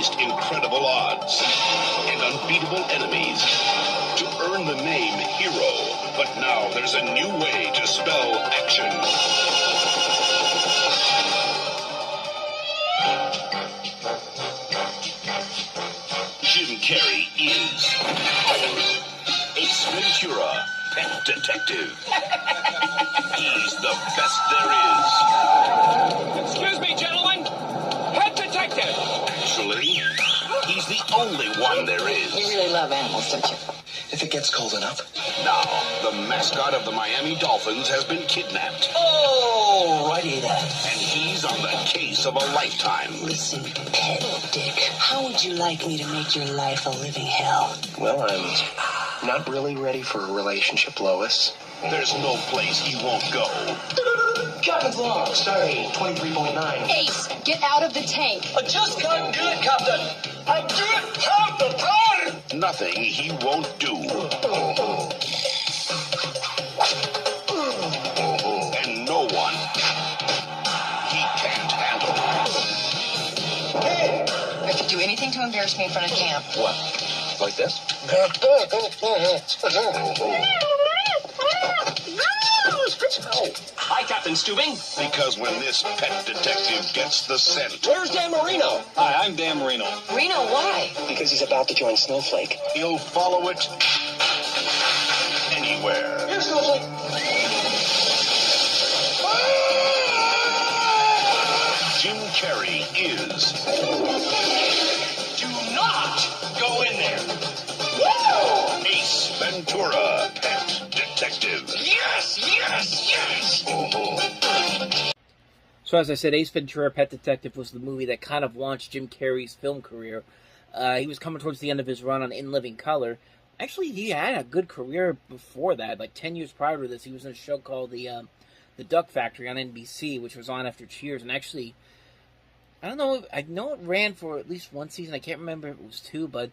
faced incredible odds and unbeatable enemies to earn the name hero. But now there's a new way to spell action. Jim Carrey is Ace Ventura, Pet Detective. He's the best there is. Excuse me, gentlemen. Pet Detective. Actually, he's the only one there is. You really love animals, don't you? If it gets cold enough. Now, the mascot of the Miami Dolphins has been kidnapped. Oh, righty then. And he's on the case of a lifetime. Listen, Pet Dick, how would you like me to make your life a living hell? Well, I'm not really ready for a relationship, Lois. There's no place he won't go. Captain's log, starting 23.9. Ace, get out of the tank. I just can't do it, Captain. I don't have the power. Nothing he won't do. And no one he can't handle. Hey! If you do anything to embarrass me in front of camp. What? Like this? Hi, Captain Stubing. Because when this pet detective gets the scent, Where's Dan Marino? Hi, I'm Dan Marino. Reno, why? Because he's about to join Snowflake. he'll follow it anywhere. Here's Snowflake. Jim Carrey is Do not go in there. Ace Ventura, Pet Detective. Yes, yes, yes. So as I said, Ace Ventura, Pet Detective was the movie that kind of launched Jim Carrey's film career. He was coming towards the end of his run on In Living Color. Actually, he had a good career before that. Like 10 years prior to this, he was in a show called The Duck Factory on NBC, which was on after Cheers. And actually, I don't know. I know it ran for at least one season. I can't remember if it was two, but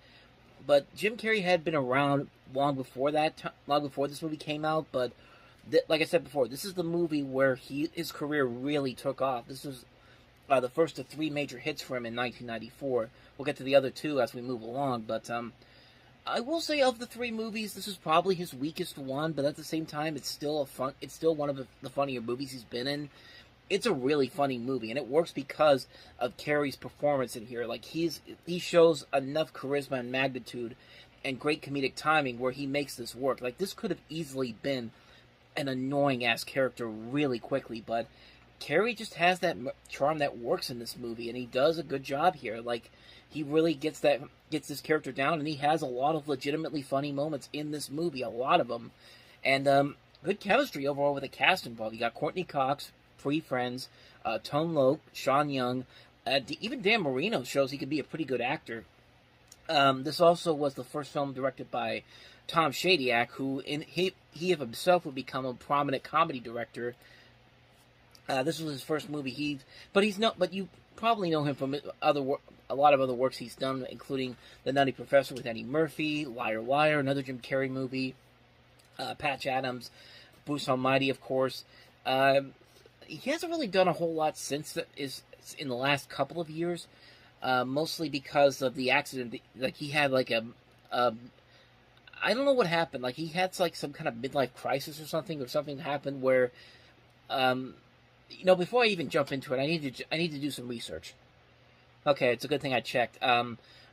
Jim Carrey had been around long before that, long before this movie came out. But like I said before, this is the movie where his career really took off. This was the first of three major hits for him in 1994. We'll get to the other two as we move along, but I will say of the three movies, this is probably his weakest one. But at the same time, it's still one of the funnier movies he's been in. It's a really funny movie, and it works because of Carrey's performance in here. Like he shows enough charisma and magnitude and great comedic timing where he makes this work. Like this could have easily been an annoying ass character really quickly, but Carrey just has that charm that works in this movie, and he does a good job here. Like he really gets this character down, and he has a lot of legitimately funny moments in this movie, a lot of them, and good chemistry overall with the cast involved. You got Courtney Cox, Free Friends, Tone Loc, Sean Young, even Dan Marino shows he could be a pretty good actor. This also was the first film directed by Tom Shadyac, who he of himself would become a prominent comedy director. This was his first movie. But you probably know him from a lot of other works he's done, including The Nutty Professor with Eddie Murphy, Liar Liar, another Jim Carrey movie, Patch Adams, Bruce Almighty, of course. He hasn't really done a whole lot since in the last couple of years, mostly because of the accident. Like he had like I don't know what happened. Like he had like some kind of midlife crisis or something happened where, before I even jump into it, I need to do some research. Okay, it's a good thing I checked.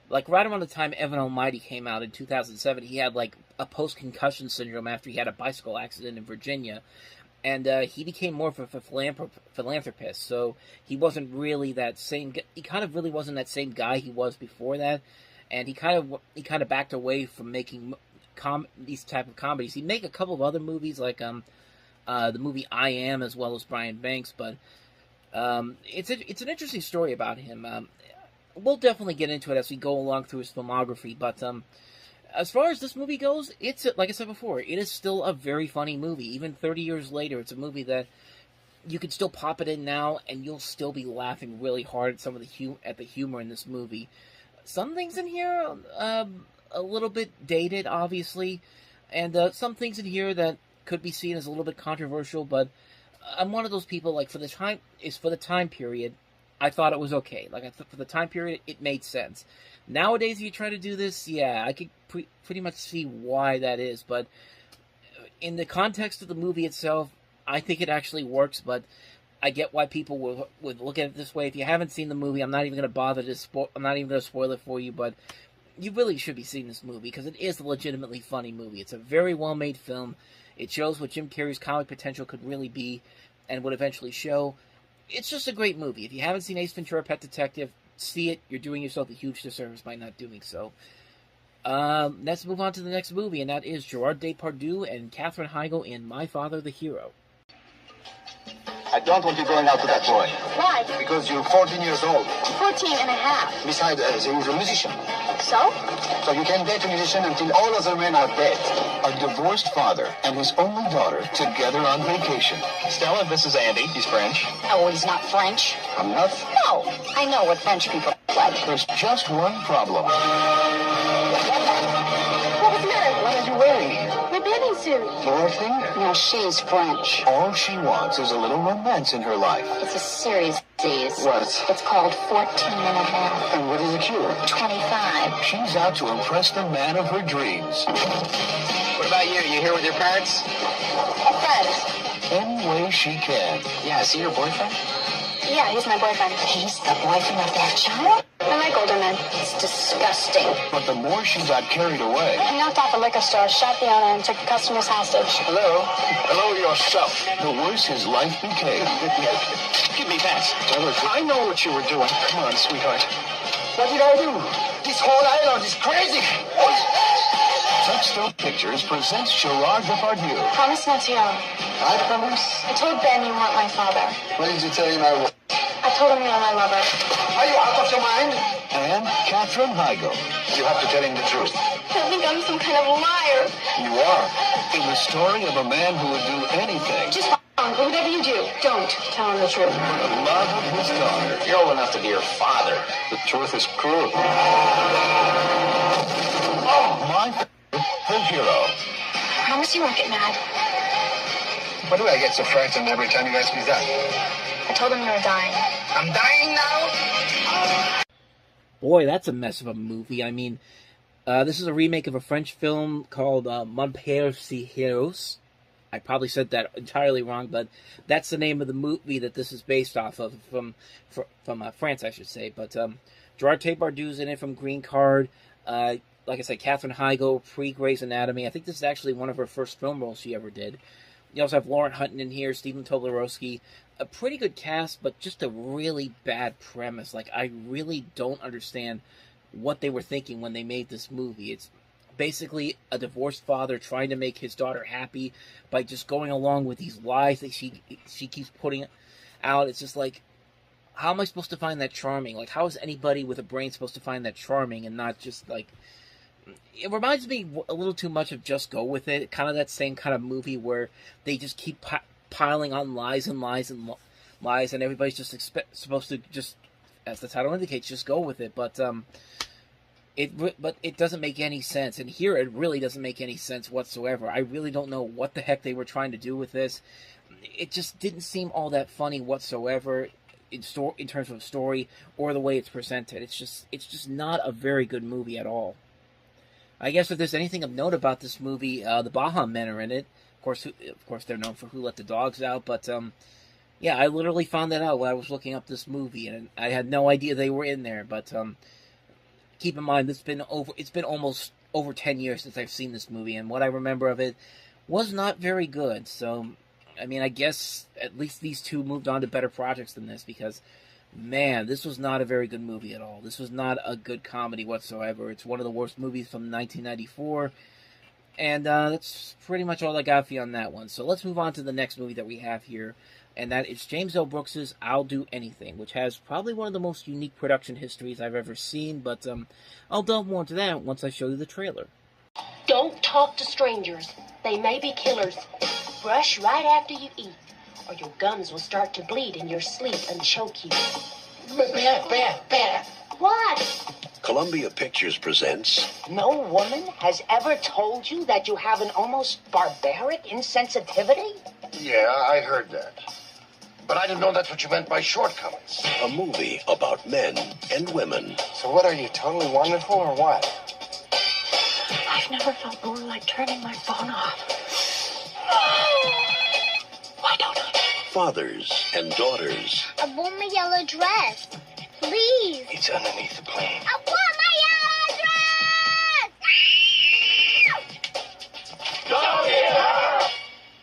Like right around the time Evan Almighty came out in 2007, he had like a post-concussion syndrome after he had a bicycle accident in Virginia. And he became more of a philanthropist, so he wasn't really that same. He kind of really wasn't that same guy he was before that, and he kind of backed away from making these type of comedies. He'd make a couple of other movies like the movie I Am, as well as Brian Banks, but it's an interesting story about him. We'll definitely get into it as we go along through his filmography, but as far as this movie goes, it's, like I said before, it is still a very funny movie. Even 30 years later, it's a movie that you can still pop it in now, and you'll still be laughing really hard at some of the humor in this movie. Some things in here, a little bit dated, obviously, and some things in here that could be seen as a little bit controversial, but I'm one of those people, like, for the time period, I thought it was okay. Like, I thought for the time period, it made sense. Nowadays, if you try to do this, yeah, I could pretty much see why that is. But in the context of the movie itself, I think it actually works. But I get why people would look at it this way. If you haven't seen the movie, I'm not even going to bother to I'm not even going to spoil it for you. But you really should be seeing this movie because it is a legitimately funny movie. It's a very well-made film. It shows what Jim Carrey's comic potential could really be and would eventually show. It's just a great movie. If you haven't seen Ace Ventura: Pet Detective, see it. You're doing yourself a huge disservice by not doing so. Let's move on to the next movie, and that is Gerard Depardieu and Katherine Heigl in My Father the Hero. I don't want you going out with that boy. Why? Because you're 14 years old. 14 and a half. Besides, he's a musician. So? So you can date a musician until all other men are dead. A divorced father and his only daughter together on vacation. Stella, this is Andy. He's French. Oh, he's not French. I'm not. No, I know what French people look like. There's just one problem. What was the matter? What are you wearing? My bathing suit. Anything? No, she's French. All she wants is a little romance in her life. It's a series disease. What? It's called 14 and a half. And what is the cure? 25. She's out to impress the man of her dreams. What about you? You here with your parents? Friends. Any way she can. Yeah, is he your boyfriend? Yeah, he's my boyfriend. He's the boyfriend of that child? I like older men. It's disgusting. But the more she got carried away. He knocked off a liquor store, shot the owner, and took customers hostage. Hello? Hello yourself. The worse his life became. Give me that. I know what you were doing. Come on, sweetheart. What did I do? This whole island is crazy. Touchstone Pictures presents Gerard Depardieu. Promise not to yell. I promise. I told Ben you weren't my father. What did you tell him I was? I told him you're my lover. Are you out of your mind? And Katherine Heigl. You have to tell him the truth. I think I'm some kind of liar. You are. In the story of a man who would do anything Just whatever you do, don't tell him the truth. for the love of his daughter. You're old enough to be her father. The truth is cruel. Oh, my the hero. Promise you won't get mad. Why do I get so frightened every time you ask me that? I told him you were dying. I'm dying now? Boy, that's a mess of a movie. I mean, this is a remake of a French film called Mon Père c'est Héros. I probably said that entirely wrong, but that's the name of the movie that this is based off of, from France, I should say. But Gerard Depardieu's in it from Green Card. Like I said, Katherine Heigl, pre-Grey's Anatomy. I think this is actually one of her first film roles she ever did. You also have Lauren Hutton in here, Stephen Tobolowsky. A pretty good cast, but just a really bad premise. Like, I really don't understand what they were thinking when they made this movie. It's basically a divorced father trying to make his daughter happy by just going along with these lies that she keeps putting out. It's just like, how am I supposed to find that charming? Like, how is anybody with a brain supposed to find that charming and not just, like... It reminds me a little too much of Just Go With It. Kind of that same kind of movie where they just keep piling on lies and lies and lies, and everybody's just supposed to just, as the title indicates, just go with it. But it doesn't make any sense. And here it really doesn't make any sense whatsoever. I really don't know what the heck they were trying to do with this. It just didn't seem all that funny whatsoever in terms of story or the way it's presented. It's just not a very good movie at all. I guess if there's anything of note about this movie, the Baja Men are in it. Of course, they're known for Who Let the Dogs Out. But yeah, I literally found that out when I was looking up this movie, and I had no idea they were in there. But keep in mind, it's been almost over 10 years since I've seen this movie, and what I remember of it was not very good. So, I mean, I guess at least these two moved on to better projects than this, because man, this was not a very good movie at all. This was not a good comedy whatsoever. It's one of the worst movies from 1994. And that's pretty much all I got for you on that one. So let's move on to the next movie that we have here. And that is James L. Brooks' I'll Do Anything, which has probably one of the most unique production histories I've ever seen. But I'll delve more into that once I show you the trailer. Don't talk to strangers. They may be killers. Brush right after you eat, or your gums will start to bleed in your sleep and choke you. Bear. What? Columbia Pictures presents No woman has ever told you that you have an almost barbaric insensitivity? Yeah, I heard that. But I didn't know that's what you meant by shortcomings. A movie about men and women. So what are you, totally wonderful or what? I've never felt more like turning my phone off. Why don't I? Fathers and daughters. I want my yellow dress. Please. It's underneath the plane. I want my yellow dress!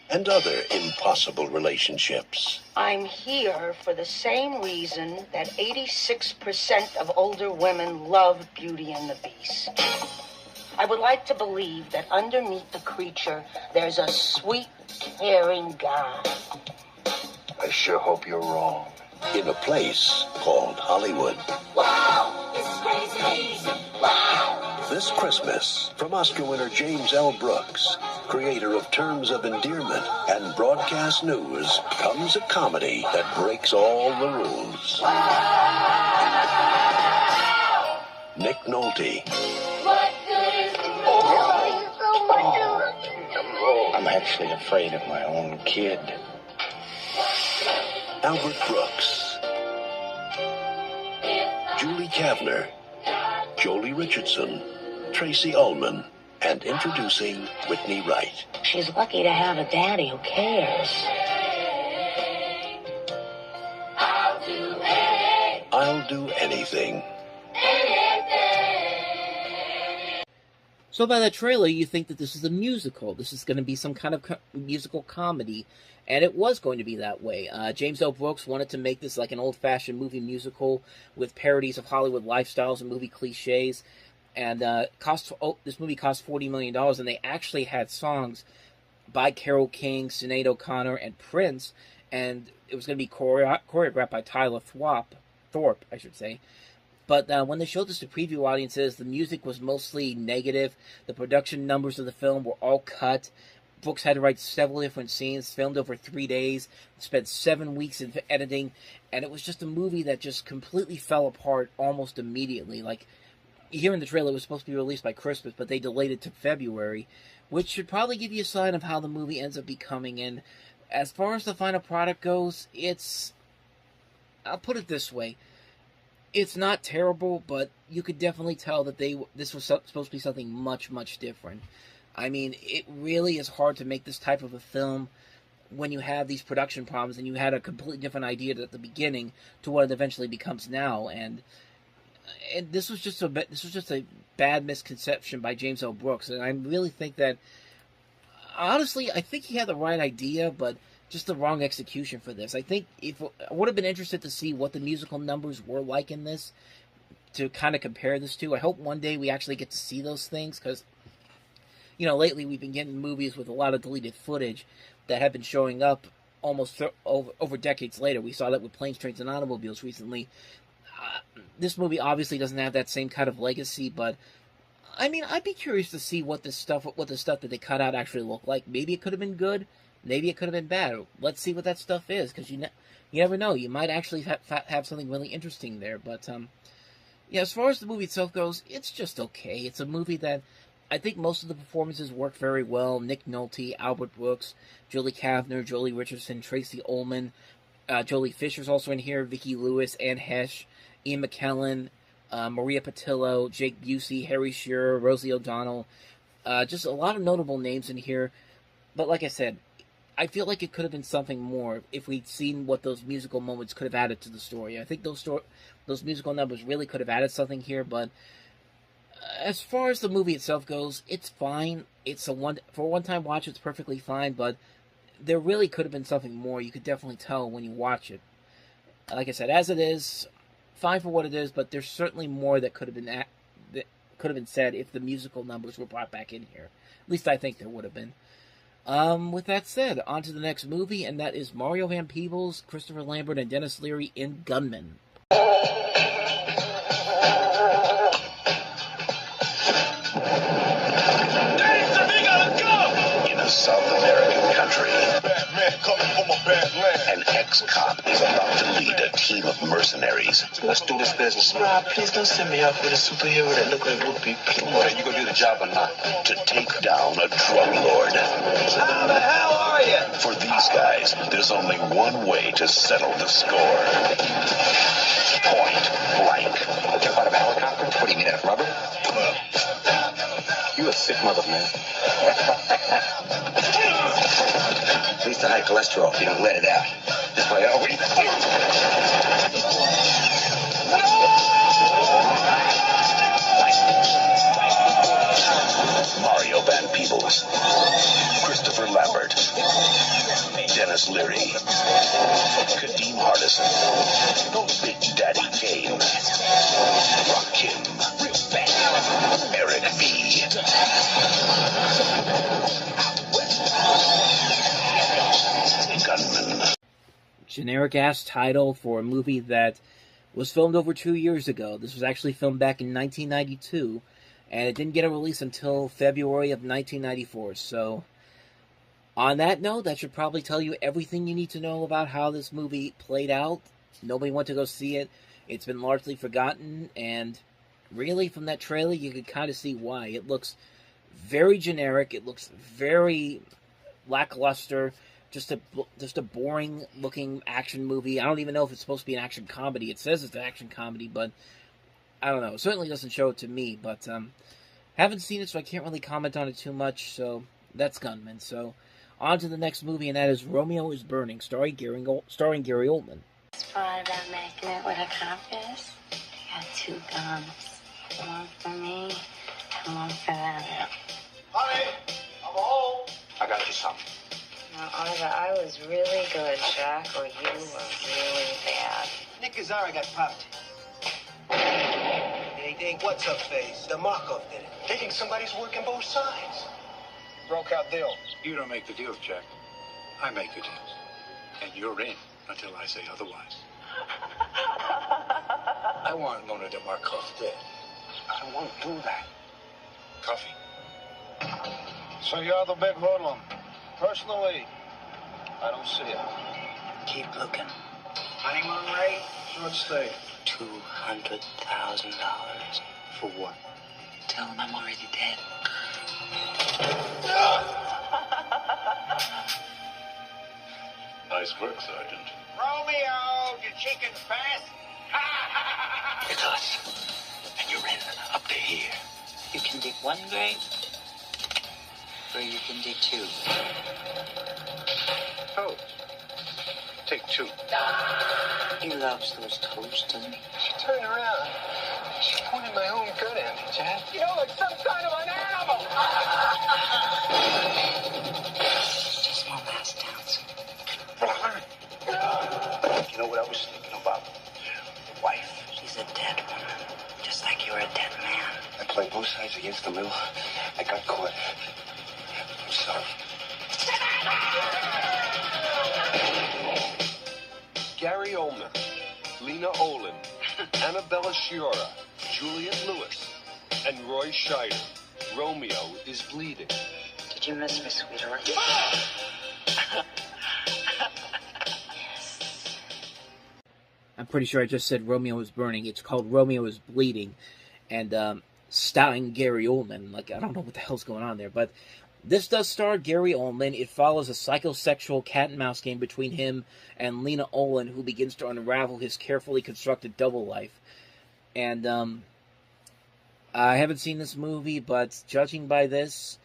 And other impossible relationships. I'm here for the same reason that 86% of older women love Beauty and the Beast. I would like to believe that underneath the creature, there's a sweet, caring guy. I sure hope you're wrong. In a place called Hollywood. Wow, this is crazy. Wow. This Christmas, from Oscar winner James L. Brooks, creator of Terms of Endearment and Broadcast News, comes a comedy that breaks all the rules. Nick Nolte. What good is the world? I'm actually afraid of my own kid. Albert Brooks. Julie Kavner. Jolie Richardson. Tracy Ullman. And introducing Whitney Wright. She's lucky to have a daddy who cares. I'll do anything. So by that trailer, you think that this is a musical. This is going to be some kind of musical comedy, and it was going to be that way. James L. Brooks wanted to make this like an old-fashioned movie musical with parodies of Hollywood lifestyles and movie cliches, and this movie cost $40 million, and they actually had songs by Carole King, Sinead O'Connor, and Prince, and it was going to be choreographed by Tyler Thorpe, I should say. But when they showed this to preview audiences, the music was mostly negative. The production numbers of the film were all cut. Brooks had to write several different scenes, filmed over 3 days, spent 7 weeks in editing, and it was just a movie that just completely fell apart almost immediately. Like, here in the trailer, it was supposed to be released by Christmas, but they delayed it to February, which should probably give you a sign of how the movie ends up becoming. And as far as the final product goes, I'll put it this way. It's not terrible, but you could definitely tell that this was supposed to be something much, much different. I mean, it really is hard to make this type of a film when you have these production problems and you had a completely different idea at the beginning to what it eventually becomes now. And this was just a bad misconception by James L. Brooks, and I really think that, honestly, I think he had the right idea, but just the wrong execution for this. I think I would have been interested to see what the musical numbers were like in this, to kind of compare this to. I hope one day we actually get to see those things, because, lately we've been getting movies with a lot of deleted footage that have been showing up almost over decades later. We saw that with Planes, Trains, and Automobiles recently. This movie obviously doesn't have that same kind of legacy, but I mean, I'd be curious to see what the stuff that they cut out actually looked like. Maybe it could have been good. Maybe it could have been bad. Let's see what that stuff is, because you never know. You might actually have something really interesting there. But as far as the movie itself goes, it's just okay. It's a movie that I think most of the performances work very well. Nick Nolte, Albert Brooks, Julie Kavner, Jolie Richardson, Tracy Ullman, Jolie Fisher's also in here, Vicki Lewis, Anne Hesh, Ian McKellen, Maria Patillo, Jake Busey, Harry Shearer, Rosie O'Donnell. Just a lot of notable names in here. But like I said, I feel like it could have been something more if we'd seen what those musical moments could have added to the story. I think those musical numbers really could have added something here, but as far as the movie itself goes, it's fine. For a one-time watch, it's perfectly fine, but there really could have been something more. You could definitely tell when you watch it. Like I said, as it is, fine for what it is, but there's certainly more that could have been said if the musical numbers were brought back in here. At least I think there would have been. With that said, on to the next movie, and that is Mario Van Peebles, Christopher Lambert, and Dennis Leary in Gunman. In a South American country, man coming from a bad land. An ex-cop is about to lead a team of mercenaries. Let's do this business. Rob, please don't send me out with a superhero that look like Whoopi. Okay, you gonna do the job or not? To take down a drug lord. How the hell are you? For these guys, there's only one way to settle the score. Point blank. Jump out of a helicopter? What do you mean, out of rubber? You a sick mother, man. At least the high cholesterol, if you don't let it out. This way, oh, wait. Mario Van Peebles, Christopher Lambert, Dennis Leary, Kadeem Hardison, Big Daddy Kane, Rakim, Eric B. Gunman. Generic ass title for a movie that was filmed over 2 years ago. This was actually filmed back in 1992, and it didn't get a release until February of 1994. So, on that note, that should probably tell you everything you need to know about how this movie played out. Nobody went to go see it. It's been largely forgotten, and really, from that trailer, you could kind of see why. It looks very generic. It looks very lackluster. Just a boring-looking action movie. I don't even know if it's supposed to be an action comedy. It says it's an action comedy, but I don't know. It certainly doesn't show it to me, but haven't seen it, so I can't really comment on it too much, so that's Gunman. So, on to the next movie, and that is Romeo is Burning, starring Gary Oldman. Thought about making it with a compass. I got 2 guns. One for me, and one for them. Honey, I'm home. I got you something. Now, either I was really good, Jack, or you were really bad. Nick Azara got popped. It ain't what's up face. The Markov did it. Thinking somebody's working both sides. Broke out deal. You don't make the deals, Jack. I make the deals. And you're in until I say otherwise. I want Lona de Markov dead. I won't do that. Coffee. So you're the big hoodlum. Personally, I don't see it. Keep looking. Honeymoon rate? Short stay. $200,000. For what? Tell him I'm already dead. Nice work, Sergeant. Romeo, you chicken fast? It's us. And you're in up to here. You can dig 1 grave, or you can dig 2. Toast. Take 2. He loves those toasts, doesn't he? She turned around. She pointed my own gun at me, Jack. You know, like some kind of an animal. Just one last dance. You know what I was thinking about? Wife. She's a dead woman, just like you're a dead man. I played both sides against the middle. I got caught. I'm sorry. Gary Oldman, Lena Olin, Annabella Sciorra, Juliette Lewis, and Roy Scheider. Romeo is bleeding. Did you miss me, sweetheart? I'm pretty sure I just said Romeo is Burning. It's called Romeo is Bleeding, and starring Gary Oldman. Like, I don't know what the hell's going on there, but this does star Gary Oldman. It follows a psychosexual cat-and-mouse game between him and Lena Olin, who begins to unravel his carefully constructed double life. And I haven't seen this movie, but judging by this,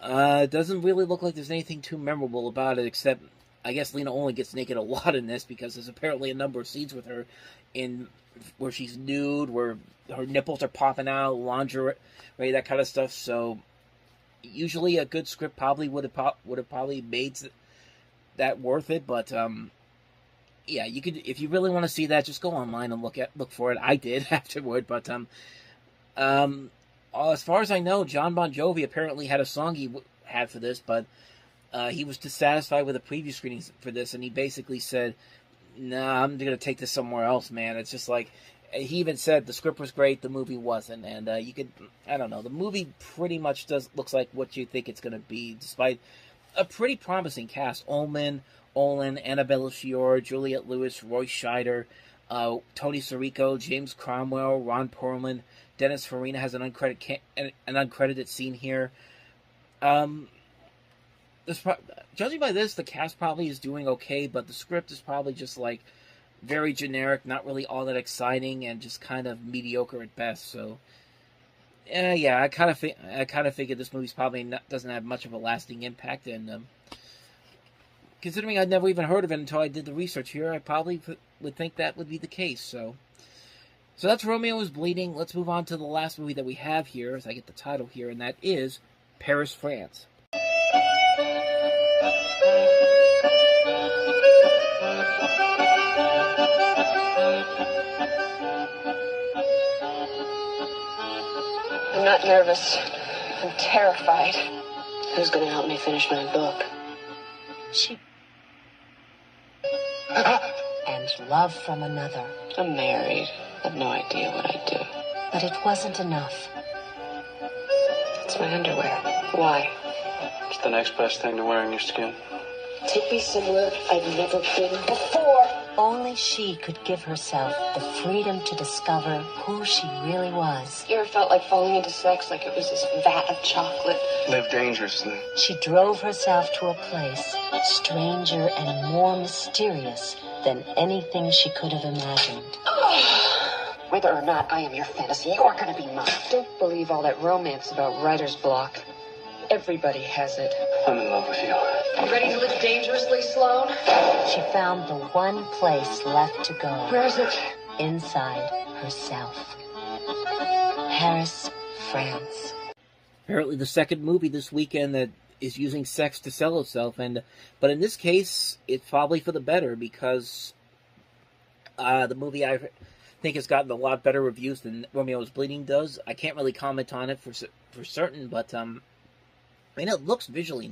it doesn't really look like there's anything too memorable about it, except I guess Lena Olin gets naked a lot in this, because there's apparently a number of scenes with her where she's nude, where her nipples are popping out, lingerie, that kind of stuff. So usually a good script probably would have probably made that worth it, but yeah, you could, if you really want to see that, just go online and look for it. I did afterward, but as far as I know, John Bon Jovi apparently had a song he had for this, but he was dissatisfied with the preview screenings for this, and he basically said, "Nah, I'm gonna take this somewhere else, man." It's just like, he even said the script was great, the movie wasn't, and I don't know, the movie pretty much looks like what you think it's gonna be, despite a pretty promising cast. Olin, Annabella Sciorra, Juliette Lewis, Roy Scheider, Tony Sirico, James Cromwell, Ron Perlman, Dennis Farina has an uncredited scene here. Judging by this, the cast probably is doing okay, but the script is probably just like very generic, not really all that exciting, and just kind of mediocre at best. So, I kind of figured this movie's probably doesn't have much of a lasting impact. And considering I'd never even heard of it until I did the research here, I probably would think that would be the case. So that's Romeo is Bleeding. Let's move on to the last movie that we have here, as I get the title here, and that is Paris, France. I'm not nervous. I'm terrified. Who's going to help me finish my book? She... And love from another. I'm married. I have no idea what I do. But it wasn't enough. It's my underwear. Why? It's the next best thing to wearing your skin. Take me somewhere I've never been before. Only she could give herself the freedom to discover who she really was. You ever felt like falling into sex like it was this vat of chocolate? Live dangerously. She drove herself to a place stranger and more mysterious than anything she could have imagined. Whether or not I am your fantasy, you're going to be mine. Don't believe all that romance about writer's block. Everybody has it. I'm in love with you. You ready to live dangerously, Sloane? She found the one place left to go. Where is it? Inside herself. Paris, France. Apparently the second movie this weekend that is using sex to sell itself, but in this case, it's probably for the better, because the movie I think has gotten a lot better reviews than Romeo is Bleeding does. I can't really comment on it for certain, but it looks visually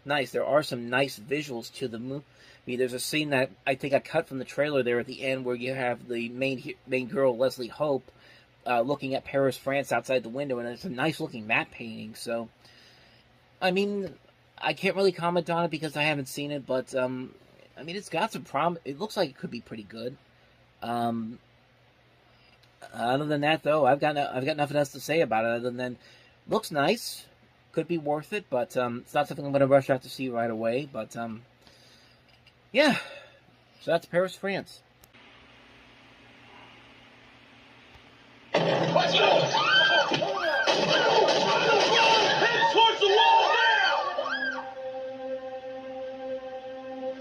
nice. There are some nice visuals to the movie. There's a scene that I think I cut from the trailer there at the end where you have the main girl, Leslie Hope, looking at Paris, France outside the window, and it's a nice-looking matte painting. So, I can't really comment on it because I haven't seen it, but, it's got some it looks like it could be pretty good. Other than that, though, I've got nothing else to say about it other than looks nice. Could be worth it, but it's not something I'm going to rush out to see right away. But, yeah. So that's Paris, France. Let's go! Head towards the wall now!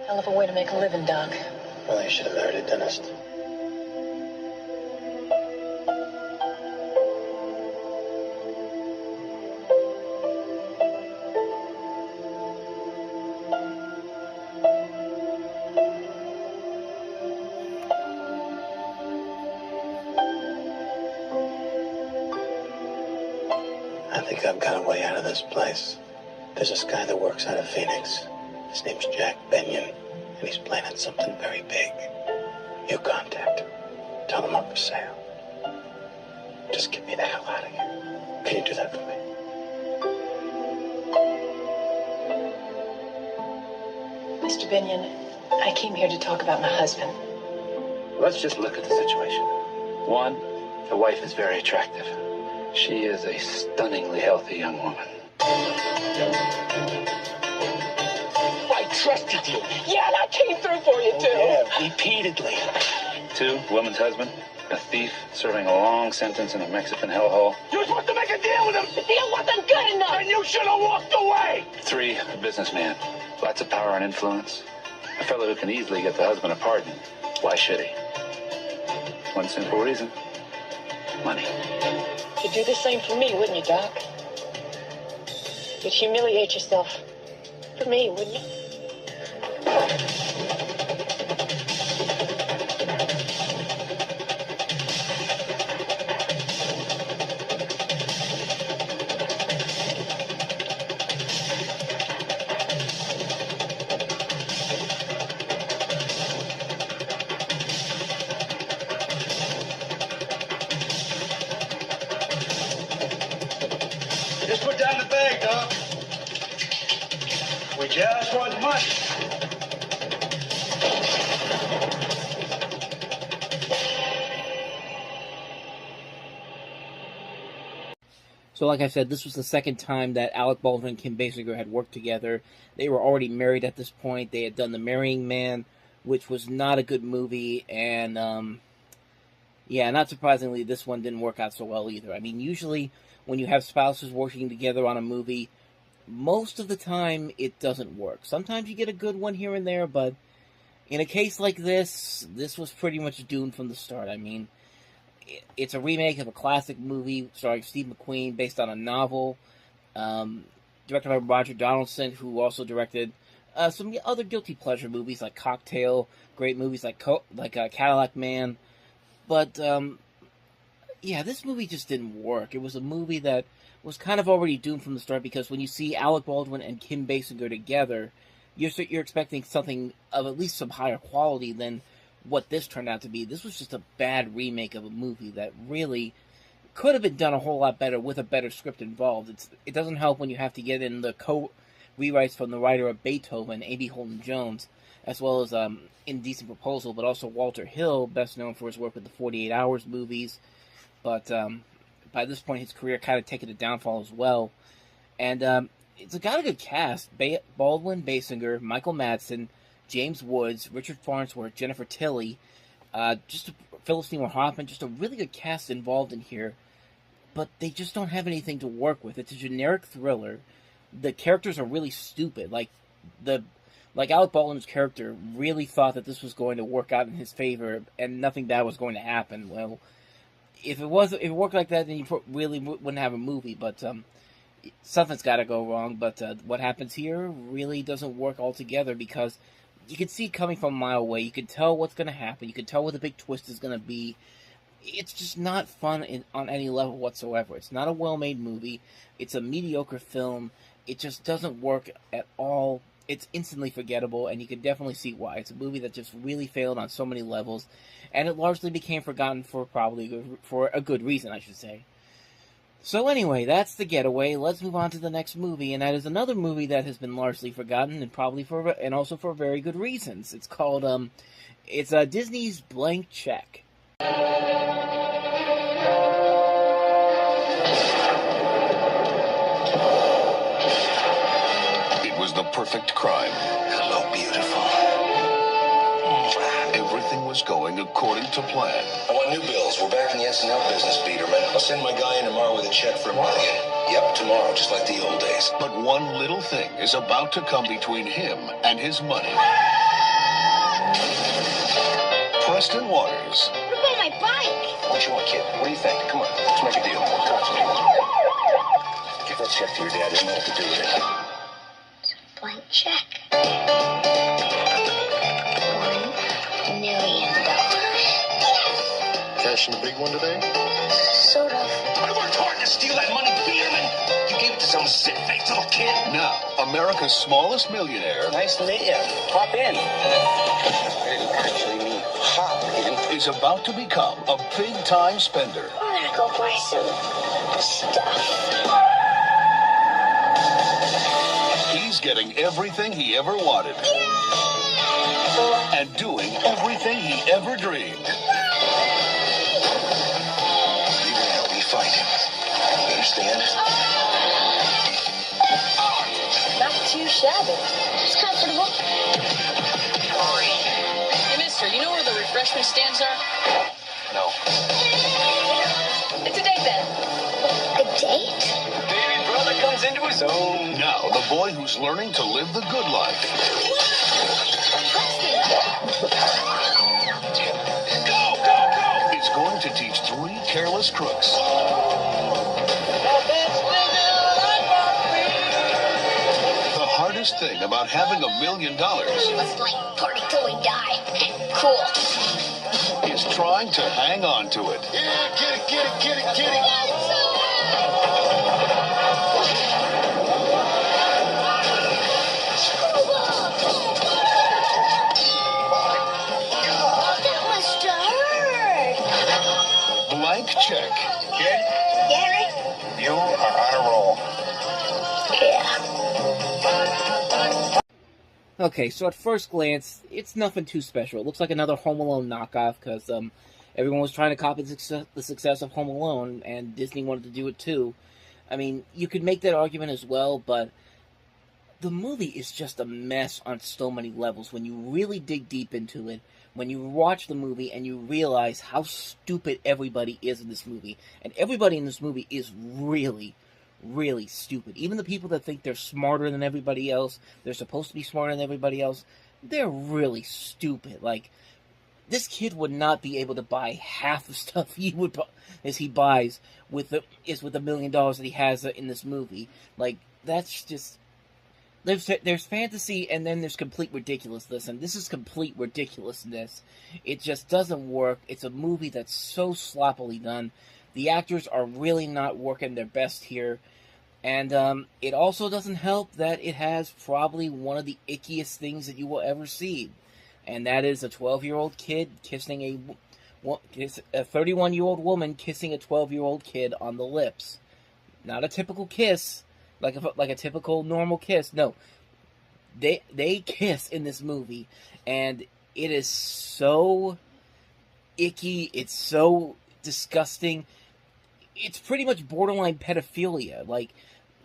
Hell of a way to make a living, Doc. Well, you should have married a dentist. I think I've got a way out of this place. There's this guy that works out of Phoenix. His name's Jack Benyon, and he's planning something very big. You contact him. Tell him I'm for sale. Just get me the hell out of here. Can you do that for me? Mr. Benyon, I came here to talk about my husband. Let's just look at the situation. One, the wife is very attractive. She is a stunningly healthy young woman. I trusted you. Yeah, and I came through for you, too. Yeah, repeatedly. Two, woman's husband, a thief serving a long sentence in a Mexican hellhole. You were supposed to make a deal with him. The deal wasn't good enough. Then you should have walked away. Three, a businessman. Lots of power and influence. A fellow who can easily get the husband a pardon. Why should he? One simple reason. Money. You'd do the same for me, wouldn't you, Doc? You'd humiliate yourself for me, wouldn't you? Just want money. So like I said, this was the second time that Alec Baldwin and Kim Basinger had worked together. They were already married at this point. They had done The Marrying Man, which was not a good movie, and yeah, not surprisingly, this one didn't work out so well either. I mean, usually when you have spouses working together on a movie, most of the time it doesn't work. Sometimes you get a good one here and there, but in a case like this, this was pretty much doomed from the start. I mean, it's a remake of a classic movie starring Steve McQueen based on a novel, directed by Roger Donaldson, who also directed some other guilty pleasure movies like Cocktail, great movies like Cadillac Man. But, yeah, this movie just didn't work. It was a movie that was kind of already doomed from the start, because when you see Alec Baldwin and Kim Basinger together, you're expecting something of at least some higher quality than what this turned out to be. This was just a bad remake of a movie that really could have been done a whole lot better with a better script involved. It doesn't help when you have to get in the co-rewrites from the writer of Beethoven, Amy Holden-Jones, as well as Indecent Proposal, but also Walter Hill, best known for his work with the 48 Hours movies. But by this point, his career kind of taken a downfall as well. And it's got a good cast. Baldwin, Basinger, Michael Madsen, James Woods, Richard Farnsworth, Jennifer Tilly, Philip Seymour Hoffman, just a really good cast involved in here. But they just don't have anything to work with. It's a generic thriller. The characters are really stupid. Like Alec Baldwin's character really thought that this was going to work out in his favor and nothing bad was going to happen. Well, if it worked like that, then you really wouldn't have a movie. But something's got to go wrong. But what happens here really doesn't work altogether, because you can see it coming from a mile away. You can tell what's going to happen. You can tell what the big twist is going to be. It's just not fun on any level whatsoever. It's not a well-made movie. It's a mediocre film. It just doesn't work at all. It's instantly forgettable, and you can definitely see why. It's a movie that just really failed on so many levels, and it largely became forgotten for a good reason, I should say. So anyway, that's The Getaway. Let's move on to the next movie, and that is another movie that has been largely forgotten, and also for very good reasons. It's called it's Disney's Blank Check. It was the perfect crime. Hello, beautiful. Everything was going according to plan. I want new bills. We're back in the SNL business, Peterman. I'll send my guy in tomorrow with a check for $1 million. Yep, tomorrow, just like the old days. But one little thing is about to come between him and his money. Preston Waters. What about my bike? What you want, kid? What do you think? Come on, let's make a deal. Give that check to your dad. He'll know what to do with it. Blank check. $1 million. Cashing the big one today? Sort of. I worked hard to steal that money, Peterman. You gave it to some sick-faced little kid. Now, America's smallest millionaire. Nice to meet you. Hop in. I didn't actually mean hop in. Is about to become a big-time spender. I'm gonna go buy some stuff. He's getting everything he ever wanted. And doing everything he ever dreamed. You're gonna help me fight him. You understand? Not too shabby. It's comfortable. Hey, mister, you know where the refreshment stands are? No. It's a date then. A date? Baby brother comes into his own. Now, the boy who's learning to live the good life. Go, go, go! Is going to teach 3 careless crooks. The hardest thing about having $1 million Let's like party till we die. Cool. is trying to hang on to it. Yeah, get it, get it, get it, get it. That must have hurt. Blank check. Kid, Gary? you are on a roll. Yeah. Okay, so at first glance, it's nothing too special. It looks like another Home Alone knockoff, because everyone was trying to copy the success of Home Alone, and Disney wanted to do it too. I mean, you could make that argument as well, but the movie is just a mess on so many levels. When you really dig deep into it, when you watch the movie and you realize how stupid everybody is in this movie, and everybody in this movie is really, really stupid. Even the people that think they're smarter than everybody else, they're supposed to be smarter than everybody else, they're really stupid. Like, this kid would not be able to buy half the stuff he buys with the $1 million that he has in this movie. Like, that's just... There's fantasy, and then there's complete ridiculousness, and this is complete ridiculousness. It just doesn't work. It's a movie that's so sloppily done. The actors are really not working their best here, and it also doesn't help that it has probably one of the ickiest things that you will ever see, and that is a 12-year-old kid kissing a 31-year-old woman kissing a 12-year-old kid on the lips. Not a typical kiss. Like a typical normal kiss. No, they kiss in this movie, and it is so icky. It's so disgusting. It's pretty much borderline pedophilia. Like,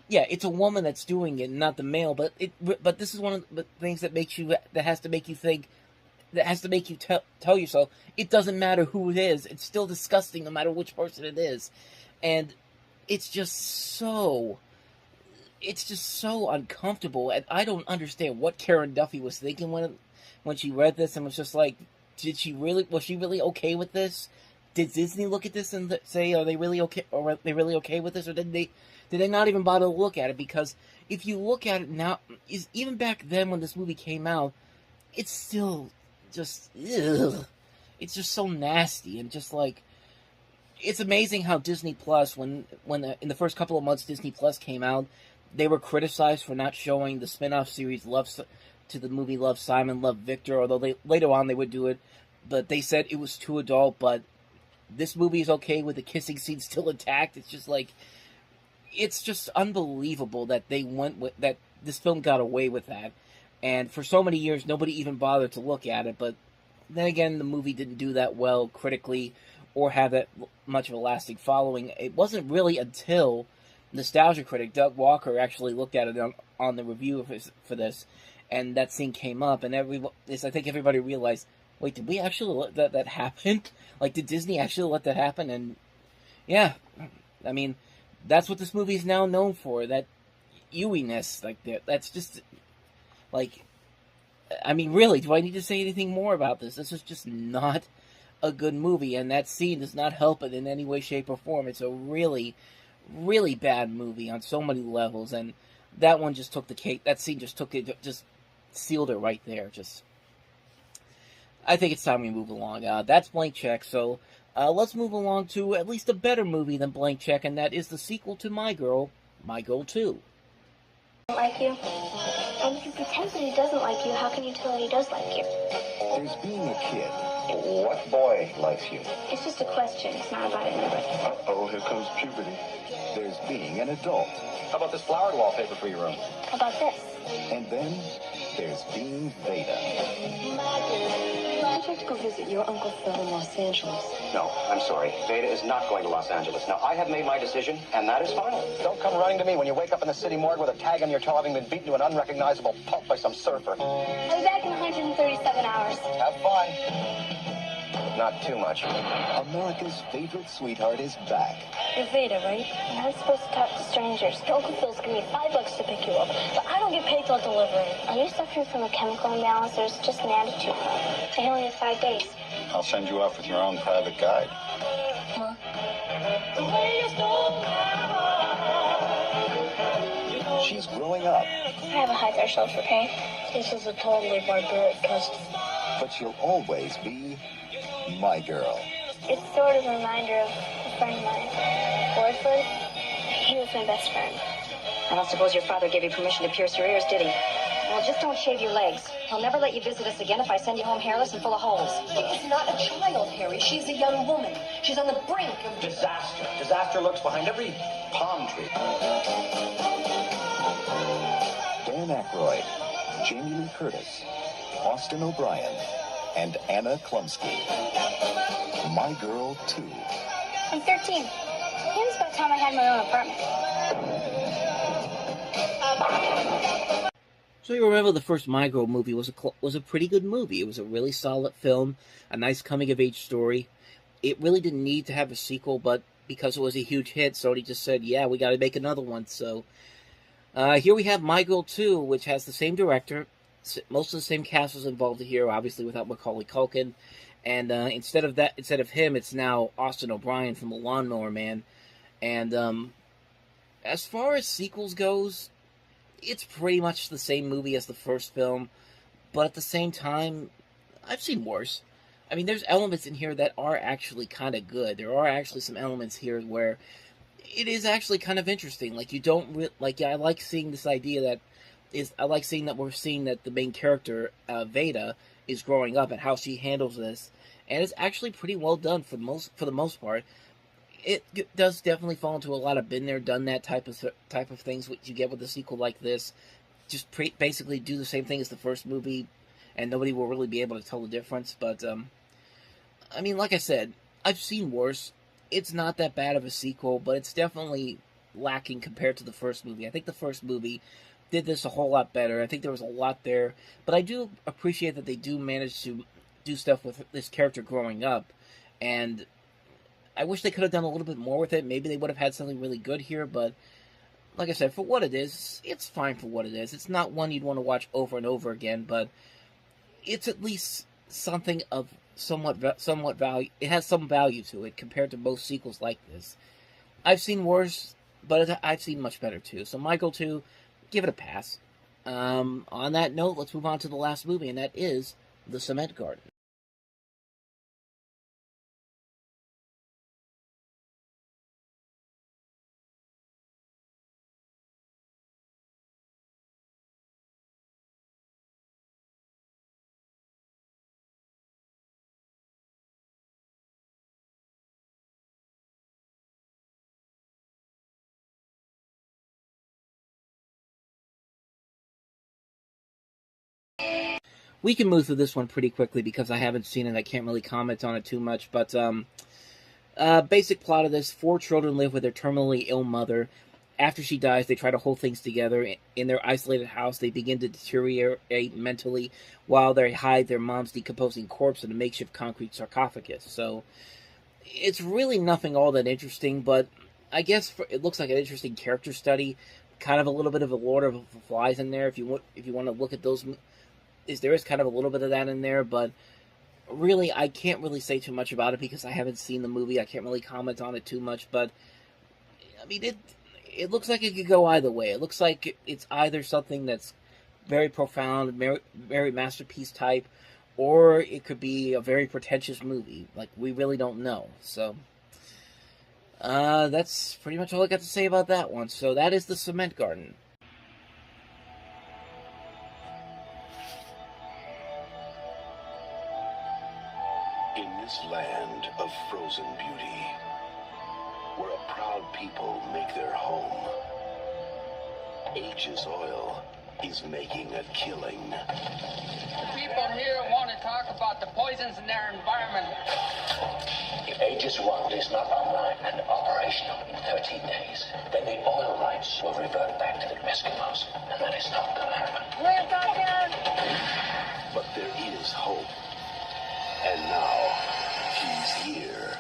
yeah, it's a woman that's doing it, not the male. But this is one of the things that has to make you think. That has to make you tell yourself it doesn't matter who it is. It's still disgusting no matter which person it is, and it's just so uncomfortable, and I don't understand what Karen Duffy was thinking when she read this, and was just like, was she really okay with this? Did Disney look at this and say, are they really okay with this, or did they not even bother to look at it? Because if you look at it now, even back then when this movie came out, it's still just, ugh. It's just so nasty, and just like, it's amazing how Disney Plus, when in the first couple of months Disney Plus came out, they were criticized for not showing the spin-off series to the movie Love, Simon, Love, Victor, although later on they would do it, but they said it was too adult. But this movie is okay with the kissing scene still intact. It's just like, it's just unbelievable that that this film got away with that, and for so many years nobody even bothered to look at it. But then again, the movie didn't do that well critically, or have that much of a lasting following. It wasn't really until nostalgia critic Doug Walker actually looked at it on the review for this, and that scene came up, and I think everybody realized, wait, did we actually let that happen? Like, did Disney actually let that happen? And yeah, I mean, that's what this movie is now known for, that ewiness. Like, that's just, like, I mean, really, do I need to say anything more about this? This is just not a good movie, and that scene does not help it in any way, shape, or form. It's a really, really bad movie on so many levels, and that one just took the cake. That scene just took it, just sealed it right there. Just, I think it's time we move along. That's Blank Check, so let's move along to at least a better movie than Blank Check, and that is the sequel to My Girl 2. Like you? And if he pretends that he doesn't like you, how can you tell that he does like you? There's being a kid. What boy likes you? It's just a question. It's not about anybody. Uh-oh, here comes puberty. There's being an adult. How about this flowered wallpaper for your room? How about this? And then there's being Veda. I'd like to go visit your Uncle Phil in Los Angeles. No, I'm sorry. Veda is not going to Los Angeles. Now, I have made my decision, and that is final. Don't come running to me when you wake up in the city morgue with a tag on your toe having been beaten to an unrecognizable pulp by some surfer. I'll be back in 137 hours. Have fun. Not too much. America's favorite sweetheart is back. You're Veda, right? You're not supposed to talk to strangers. Your Uncle Phil's giving me $5 to pick you up, but I don't get paid till delivery. Are you suffering from a chemical imbalance, or is it just an attitude? I only have 5 days. I'll send you off with your own private guide. Huh? She's growing up. I have a high threshold for pain. This is a totally barbaric custom. But she'll always be my girl. It's sort of a reminder of a friend of mine. Boyfriend? He was my best friend. I don't suppose your father gave you permission to pierce your ears, did he? Well, just don't shave your legs. He'll never let you visit us again if I send you home hairless and full of holes. It's not a child, Harry. She's a young woman. She's on the brink of disaster. Disaster lurks behind every palm tree. Dan Aykroyd, Jamie Lee Curtis, Austin O'Brien, and Anna Klumsky. My Girl 2. I'm 13. It was about time I had my own apartment. So you remember the first My Girl movie was a pretty good movie. It was a really solid film, a nice coming-of-age story. It really didn't need to have a sequel, but because it was a huge hit, Sony just said, yeah, we got to make another one. So here we have My Girl 2, which has the same director. Most of the same cast was involved here, obviously without Macaulay Culkin. And instead of him, it's now Austin O'Brien from The Lawnmower Man. And as far as sequels goes, it's pretty much the same movie as the first film. But at the same time, I've seen worse. I mean, there's elements in here that are actually kind of good. There are actually some elements here where it is actually kind of interesting. Like, you don't... I like seeing this idea that... I like seeing that we're seeing that the main character, Veda, is growing up and how she handles this. And it's actually pretty well done for the most part. It does definitely fall into a lot of been there, done that type of things which you get with a sequel like this. Just basically do the same thing as the first movie, and nobody will really be able to tell the difference. But I mean, like I said, I've seen worse. It's not that bad of a sequel, but it's definitely lacking compared to the first movie. I think the first movie did this a whole lot better. I think there was a lot there, but I do appreciate that they do manage to do stuff with this character growing up, and I wish they could have done a little bit more with it. Maybe they would have had something really good here, but like I said, for what it is, it's fine for what it is. It's not one you'd want to watch over and over again, but it's at least something of somewhat value. It has some value to it compared to most sequels like this. I've seen worse, but I've seen much better too. So My Girl 2, give it a pass. On that note, let's move on to the last movie, and that is The Cement Garden. We can move through this one pretty quickly because I haven't seen it. I can't really comment on it too much. But basic plot of this: 4 children live with their terminally ill mother. After she dies, they try to hold things together. In their isolated house, they begin to deteriorate mentally while they hide their mom's decomposing corpse in a makeshift concrete sarcophagus. So it's really nothing all that interesting, but I guess it looks like an interesting character study. Kind of a little bit of a Lord of the Flies in there if you want to look at those. There is kind of a little bit of that in there, but really I can't really say too much about it because I haven't seen the movie. I can't really comment on it too much, but I mean, it looks like it could go either way. It looks like it's either something that's very profound, very masterpiece type, or it could be a very pretentious movie. Like, we really don't know. So that's pretty much all I got to say about that one. So that is The Cement Garden. In this land of frozen beauty, where a proud people make their home, Aegis Oil is making a killing. People here want to talk about the poisons in their environment. If Aegis 1 is not online and operational in 13 days, then the oil rights will revert back to the Eskimos, and that is not going to happen. We're talking. But there is hope. And now, he's here.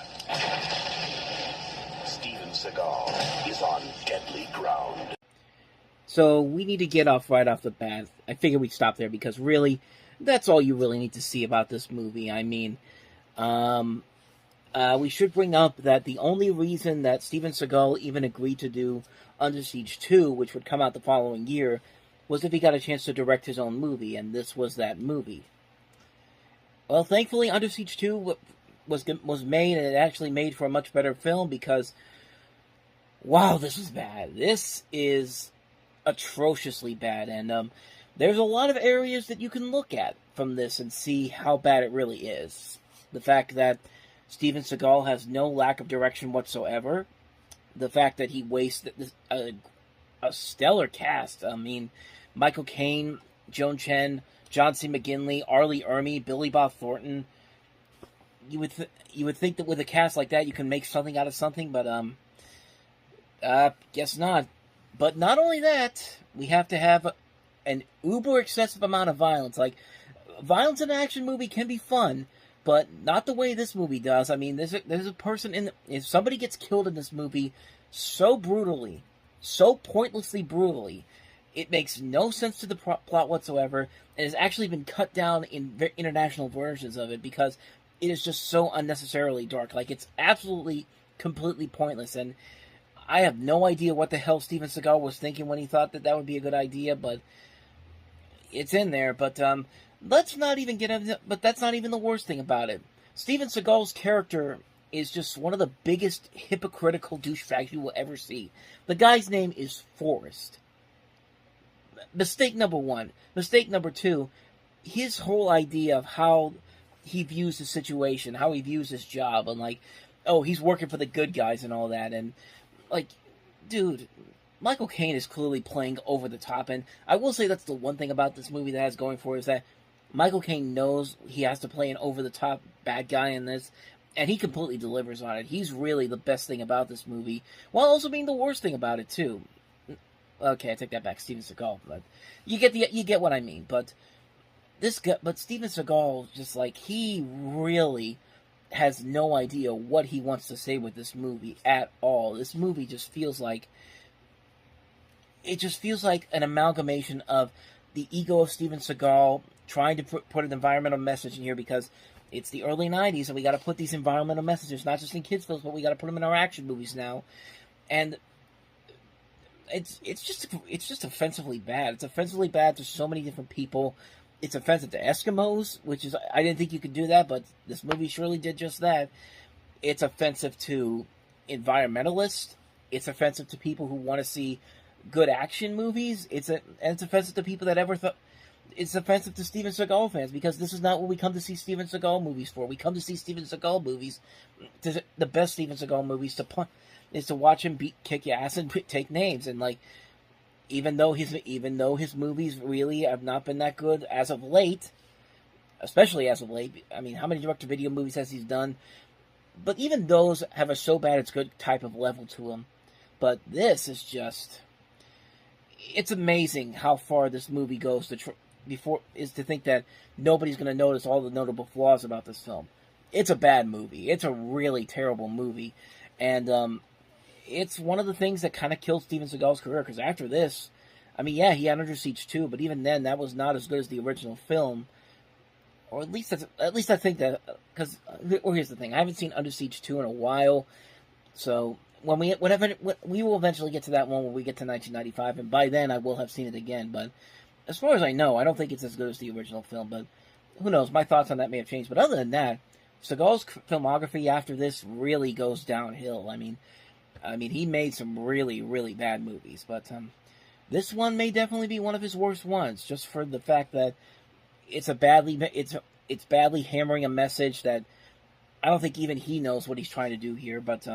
Steven Seagal is on deadly ground. So we need to get off right off the bat. I figured we'd stop there because really, that's all you really need to see about this movie. I mean, we should bring up that the only reason that Steven Seagal even agreed to do Under Siege 2, which would come out the following year, was if he got a chance to direct his own movie, and this was that movie. Well, thankfully, Under Siege 2 was made, and it actually made for a much better film because, wow, this is bad. This is atrociously bad, and there's a lot of areas that you can look at from this and see how bad it really is. The fact that Steven Seagal has no lack of direction whatsoever. The fact that he wasted a stellar cast. I mean, Michael Caine Joan Chen, John C. McGinley, Arlie Ermey, Billy Bob Thornton. You would think that with a cast like that you can make something out of something, but guess not. But not only that, we have to have an uber excessive amount of violence. Like, violence in an action movie can be fun, but not the way this movie does. I mean, there's a person if somebody gets killed in this movie so brutally, so pointlessly brutally, it makes no sense to the plot whatsoever, and has actually been cut down in international versions of it because it is just so unnecessarily dark. Like, it's absolutely, completely pointless, and I have no idea what the hell Steven Seagal was thinking when he thought that would be a good idea, but it's in there. But let's not even get into it. But that's not even the worst thing about it. Steven Seagal's character is just one of the biggest hypocritical douchebags you will ever see. The guy's name is Forrest. Mistake number one. Mistake number two, his whole idea of how he views the situation, how he views his job, and like, oh, he's working for the good guys and all that, and like, dude, Michael Caine is clearly playing over the top, and I will say that's the one thing about this movie that has going for it, is that Michael Caine knows he has to play an over-the-top bad guy in this, and he completely delivers on it. He's really the best thing about this movie, while also being the worst thing about it, too. Okay, I take that back, Steven Seagal, but you get what I mean, but Steven Seagal, just like, he really has no idea what he wants to say with this movie at all. This movie just feels like an amalgamation of the ego of Steven Seagal trying to put an environmental message in here because it's the early 90s and we got to put these environmental messages not just in kids' films, but we got to put them in our action movies now. And it's just offensively bad. It's offensively bad to so many different people. It's offensive to Eskimos, which is, I didn't think you could do that, but this movie surely did just that. It's offensive to environmentalists. It's offensive to people who want to see good action movies. It's offensive to people that ever thought. It's offensive to Steven Seagal fans because this is not what we come to see Steven Seagal movies for. We come to see Steven Seagal movies, the best Steven Seagal movies is to watch him kick your ass and take names. And like, even though his movies really have not been that good as of late, especially as of late. I mean, how many direct-to-video movies has he done? But even those have a so bad it's good type of level to them. But this is just, it's amazing how far this movie goes to think that nobody's going to notice all the notable flaws about this film. It's a bad movie. It's a really terrible movie. And it's one of the things that kind of killed Steven Seagal's career, because after this, I mean, yeah, he had Under Siege 2, but even then, that was not as good as the original film. Or at least I think that, because, well, here's the thing, I haven't seen Under Siege 2 in a while, so we will eventually get to that one when we get to 1995, and by then I will have seen it again, but as far as I know, I don't think it's as good as the original film, but who knows, my thoughts on that may have changed. But other than that, Seagal's filmography after this really goes downhill. I mean, he made some really, really bad movies, but this one may definitely be one of his worst ones, just for the fact that it's badly hammering a message that I don't think even he knows what he's trying to do here. But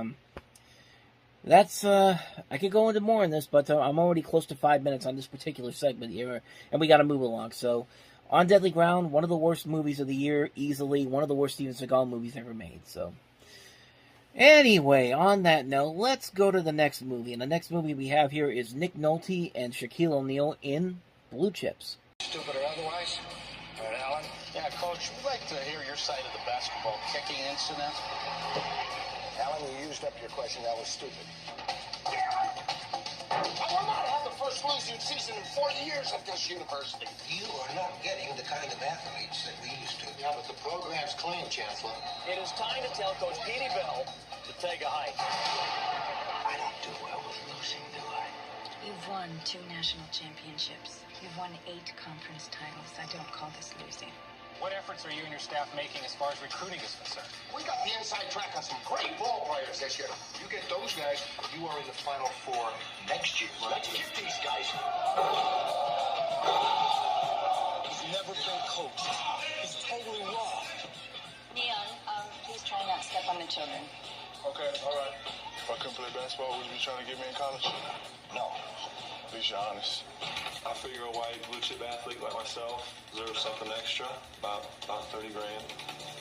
that's I could go into more on this, but I'm already close to 5 minutes on this particular segment here, and we got to move along. So, On Deadly Ground, one of the worst movies of the year, easily one of the worst Steven Seagal movies ever made. So. Anyway, on that note, let's go to the next movie. And the next movie we have here is Nick Nolte and Shaquille O'Neal in Blue Chips. Stupid or otherwise? All right, Alan? Yeah, Coach, we'd like to hear your side of the basketball kicking incident. Alan, you used up your question. That was stupid. I will not have the first losing season in 40 years at this university. You are not getting the kind of athletes that we used to. Yeah, but the program's clean, Chancellor. It is time to tell Coach Petey Bell to take a hike. I don't do well with losing, do I? You've won 2 national championships. You've won 8 conference titles. I don't call this losing. What efforts are you and your staff making as far as recruiting is concerned? We got the inside track on some great ball players this year. You get those guys, you are in the Final Four next year. Let's get these guys. He's never been coached. He's totally wrong. Neon, please try not to step on the children. Okay, all right. If I couldn't play basketball, would you be trying to get me in college? No. At least you're honest. I figure a white blue chip athlete like myself deserves something extra, about 30 grand.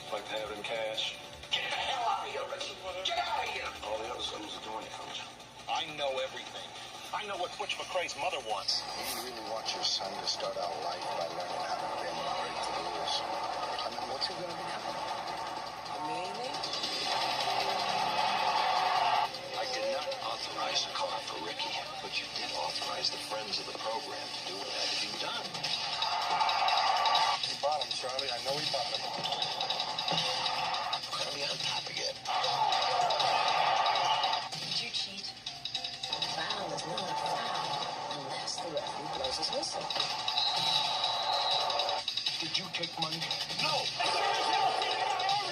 I'd like to have it in cash. Get the hell out of here, Ricky. Get out of here. All the other schools are doing it, Coach. I know everything. I know what Butch McRae's mother wants. You really want your son to start out life by learning how to bend and break the rules? I mean, what's he going to become? A millionaire? I did not authorize a car for Ricky, but you did authorize the friends of the program to do what had to be done. He bought him, Charlie. I know he bought them. We're going to be on top again. Did you cheat? Foul is not a foul unless the referee blows his whistle. Did you take money? No!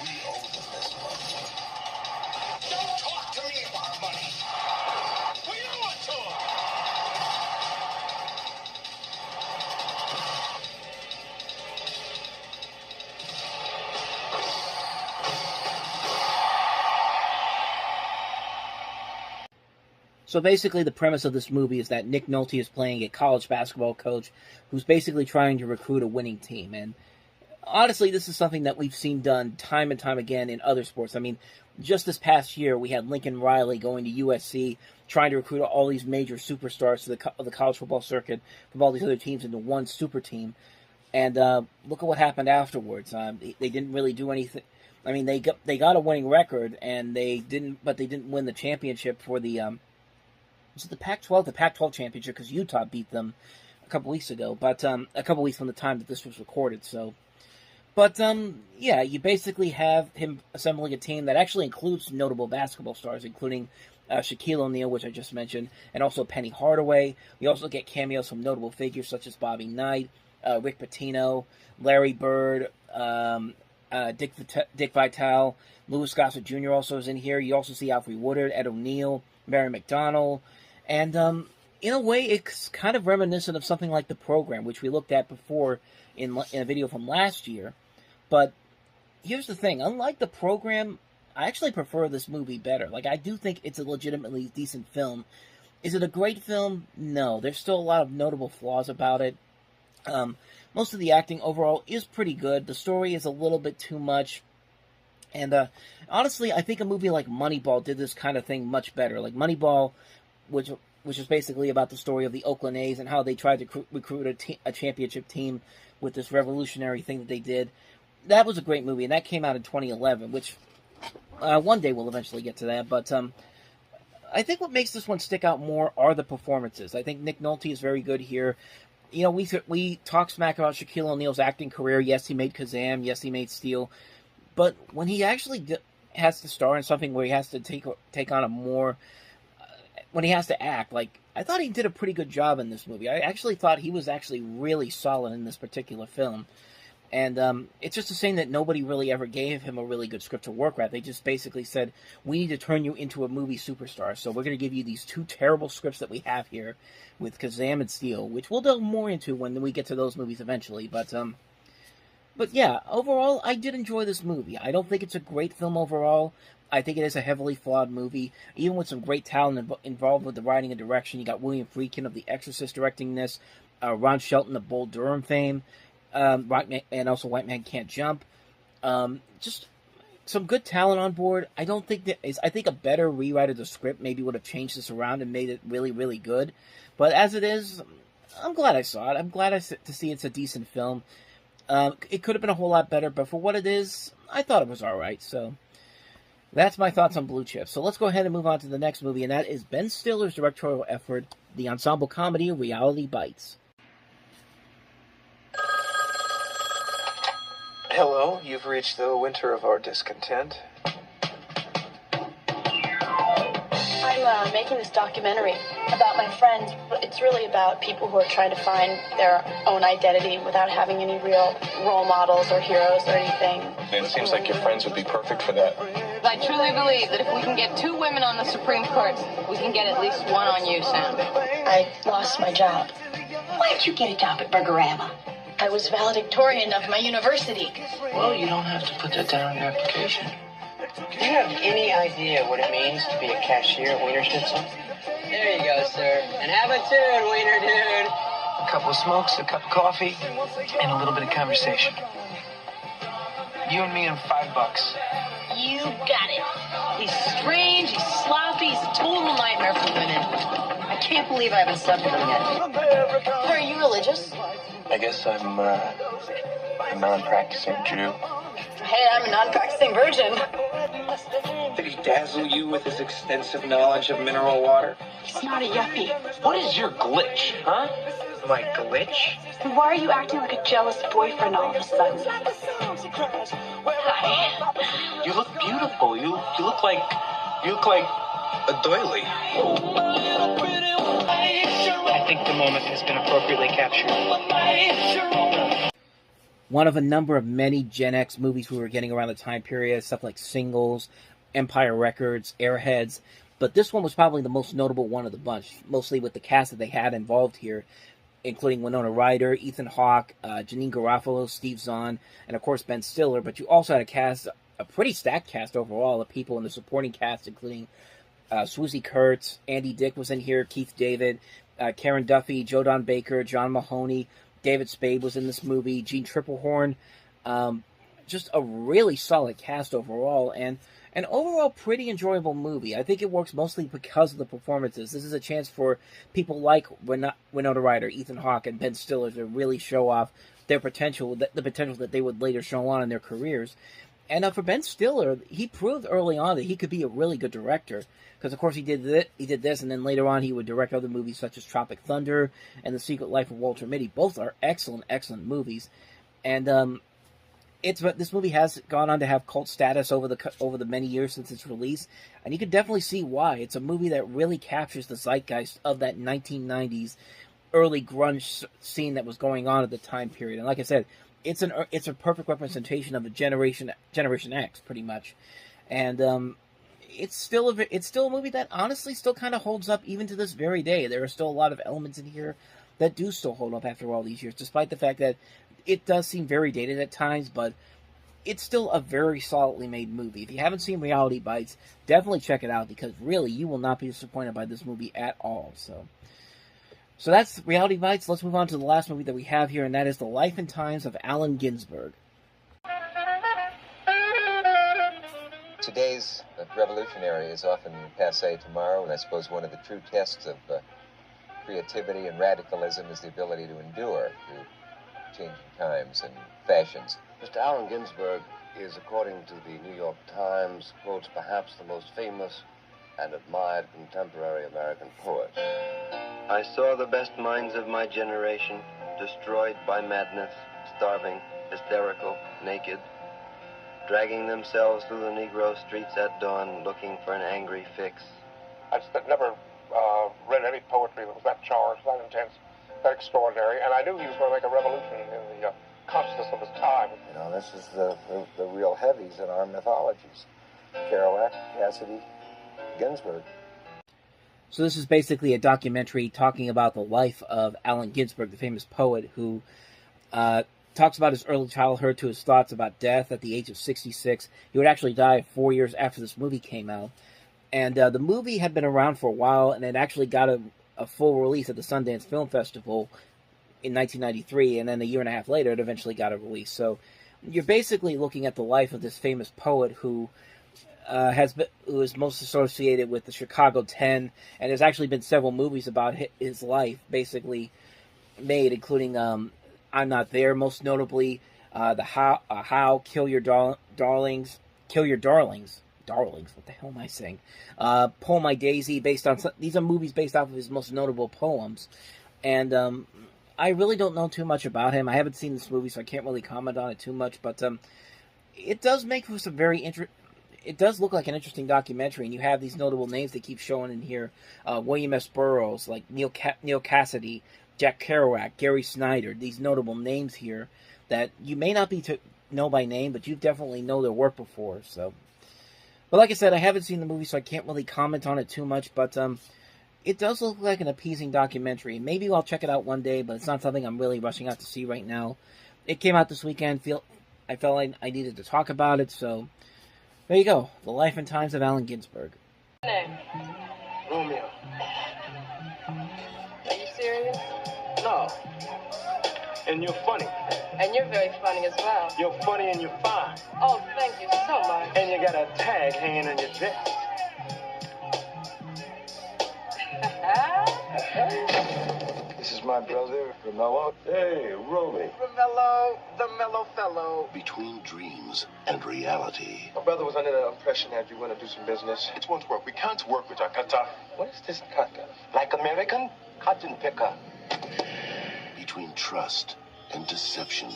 We owe them this money. Don't talk to me about money! We owe it to him! So basically the premise of this movie is that Nick Nolte is playing a college basketball coach who's basically trying to recruit a winning team. And honestly, this is something that we've seen done time and time again in other sports. I mean, just this past year, we had Lincoln Riley going to USC, trying to recruit all these major superstars to the college football circuit from all these other teams into one super team. And look at what happened afterwards. They didn't really do anything. I mean, they got a winning record, and they didn't win the championship for the was it the Pac-12? The Pac-12 championship, because Utah beat them a couple weeks ago. But a couple weeks from the time that this was recorded. So, but yeah, you basically have him assembling a team that actually includes notable basketball stars, including Shaquille O'Neal, which I just mentioned, and also Penny Hardaway. We also get cameos from notable figures such as Bobby Knight, Rick Pitino, Larry Bird, Dick Vitale, Louis Gossett Jr. also is in here. You also see Alfre Woodard, Ed O'Neill, Mary McDonnell, and in a way, it's kind of reminiscent of something like The Program, which we looked at before in a video from last year. But here's the thing. Unlike The Program, I actually prefer this movie better. Like, I do think it's a legitimately decent film. Is it a great film? No. There's still a lot of notable flaws about it. Most of the acting overall is pretty good. The story is a little bit too much. And honestly, I think a movie like Moneyball did this kind of thing much better. Like Moneyball, which is basically about the story of the Oakland A's and how they tried to recruit a championship team with this revolutionary thing that they did. That was a great movie, and that came out in 2011, which one day we'll eventually get to that. But I think what makes this one stick out more are the performances. I think Nick Nolte is very good here. You know, we talk smack about Shaquille O'Neal's acting career. Yes, he made Kazam. Yes, he made Steel. But when he actually has to star in something where he has to take on a more... when he has to act, like, I thought he did a pretty good job in this movie. I actually thought he was actually really solid in this particular film. And it's just a shame that nobody really ever gave him a really good script to work with. They just basically said, we need to turn you into a movie superstar, so we're going to give you these two terrible scripts that we have here with Kazam and Steel, which we'll delve more into when we get to those movies eventually. But yeah, overall, I did enjoy this movie. I don't think it's a great film overall. I think it is a heavily flawed movie, even with some great talent involved with the writing and direction. You got William Friedkin of The Exorcist directing this, Ron Shelton of Bull Durham fame, and also White Man Can't Jump. Just some good talent on board. I think a better rewrite of the script maybe would have changed this around and made it really, really good. But as it is, I'm glad I saw it. I'm glad to see it's a decent film. It could have been a whole lot better, but for what it is, I thought it was alright. So that's my thoughts on Blue Chips. So let's go ahead and move on to the next movie, and that is Ben Stiller's directorial effort, the ensemble comedy Reality Bites. Hello, you've reached the winter of our discontent. I'm making this documentary about my friends. It's really about people who are trying to find their own identity without having any real role models or heroes or anything. It seems like your friends would be perfect for that. I truly believe that if we can get 2 women on the Supreme Court, we can get at least 1 on you, Sam. I lost my job. Why did you get a job at Burgerama? I was valedictorian of my university. Well, you don't have to put that down on your application. Do you have any idea what it means to be a cashier at Wiener Schnitzel? There you go, sir. And have a tune, Wiener Dude. A couple of smokes, a cup of coffee, and a little bit of conversation. You and me and $5. You got it. He's strange, he's sloppy, he's a total nightmare for women. I can't believe I haven't slept with him yet. Are you religious? I guess I'm a non-practicing Jew. Hey, I'm a non-practicing virgin. Did he dazzle you with his extensive knowledge of mineral water? He's not a yuppie. What is your glitch, huh? My glitch? Why are you acting like a jealous boyfriend all of a sudden? Hi. You look beautiful. You look like a doily. I think the moment has been appropriately captured. One of a number of many Gen X movies we were getting around the time period, stuff like Singles, Empire Records, Airheads, but this one was probably the most notable one of the bunch, mostly with the cast that they had involved here, including Winona Ryder, Ethan Hawke, Janine Garofalo, Steve Zahn, and of course Ben Stiller. But you also had a pretty stacked cast overall of people in the supporting cast, including Swoosie Kurtz, Andy Dick was in here, Keith David, Karen Duffy, Joe Don Baker, John Mahoney, David Spade was in this movie, Gene Triplehorn. Just a really solid cast overall, and an overall pretty enjoyable movie. I think it works mostly because of the performances. This is a chance for people like Winona Ryder, Ethan Hawke, and Ben Stiller to really show off their potential, the potential that they would later show on in their careers. And for Ben Stiller, he proved early on that he could be a really good director. Because, of course, he did this, and then later on he would direct other movies such as Tropic Thunder and The Secret Life of Walter Mitty. Both are excellent, excellent movies. And this movie has gone on to have cult status over the many years since its release, and you can definitely see why. It's a movie that really captures the zeitgeist of that 1990s early grunge scene that was going on at the time period. And like I said, it's a perfect representation of a Generation X, pretty much. And it's still a movie that honestly still kind of holds up even to this very day. There are still a lot of elements in here that do still hold up after all these years, despite the fact that it does seem very dated at times, but it's still a very solidly made movie. If you haven't seen Reality Bites, definitely check it out, because really, you will not be disappointed by this movie at all. So that's Reality Bites. Let's move on to the last movie that we have here, and that is The Life and Times of Allen Ginsberg. Today's revolutionary is often passé tomorrow, and I suppose one of the true tests of creativity and radicalism is the ability to endure through changing times and fashions. Mr. Allen Ginsberg is, according to the New York Times, quotes, perhaps the most famous and admired contemporary American poet. I saw the best minds of my generation destroyed by madness, starving, hysterical, naked, dragging themselves through the Negro streets at dawn looking for an angry fix. I just never read any poetry that was that charged, that intense, that extraordinary, and I knew he was going to make a revolution in the consciousness of his time. You know, this is the real heavies in our mythologies. Kerouac, Cassidy, Ginsberg. So this is basically a documentary talking about the life of Allen Ginsberg, the famous poet who talks about his early childhood to his thoughts about death at the age of 66. He would actually die 4 years after this movie came out. And the movie had been around for a while, and it actually got a full release at the Sundance Film Festival in 1993, and then a year and a half later, it eventually got a release. So you're basically looking at the life of this famous poet who is most associated with the Chicago 10, and there's actually been several movies about his life, basically made, including I'm Not There, most notably the How, Kill Your Darlings. What the hell am I saying? Pull My Daisy, these are movies based off of his most notable poems. And I really don't know too much about him. I haven't seen this movie, so I can't really comment on it too much. But it does make for some it does look like an interesting documentary, and you have these notable names that keep showing in here. William S. Burroughs, like Neil Cassidy, Jack Kerouac, Gary Snyder, these notable names here that you may not know by name, but you definitely know their work before. But like I said, I haven't seen the movie, so I can't really comment on it too much, but it does look like an appeasing documentary. Maybe I'll check it out one day, but it's not something I'm really rushing out to see right now. It came out this weekend. I felt like I needed to talk about it, so there you go. The Life and Times of Allen Ginsberg. Name? Romeo. Are you serious? No. And you're funny. And you're very funny as well. You're funny and you're fine. Oh, thank you so much. And you got a tag hanging on your dress. This is my brother, Romello. Hey, Romy. Romello, the mellow fellow. Between dreams and reality. My brother was under the impression that you want to do some business. It won't work. We can't work with Jakarta. What is this kata? Like American cotton picker. Between trust and deception.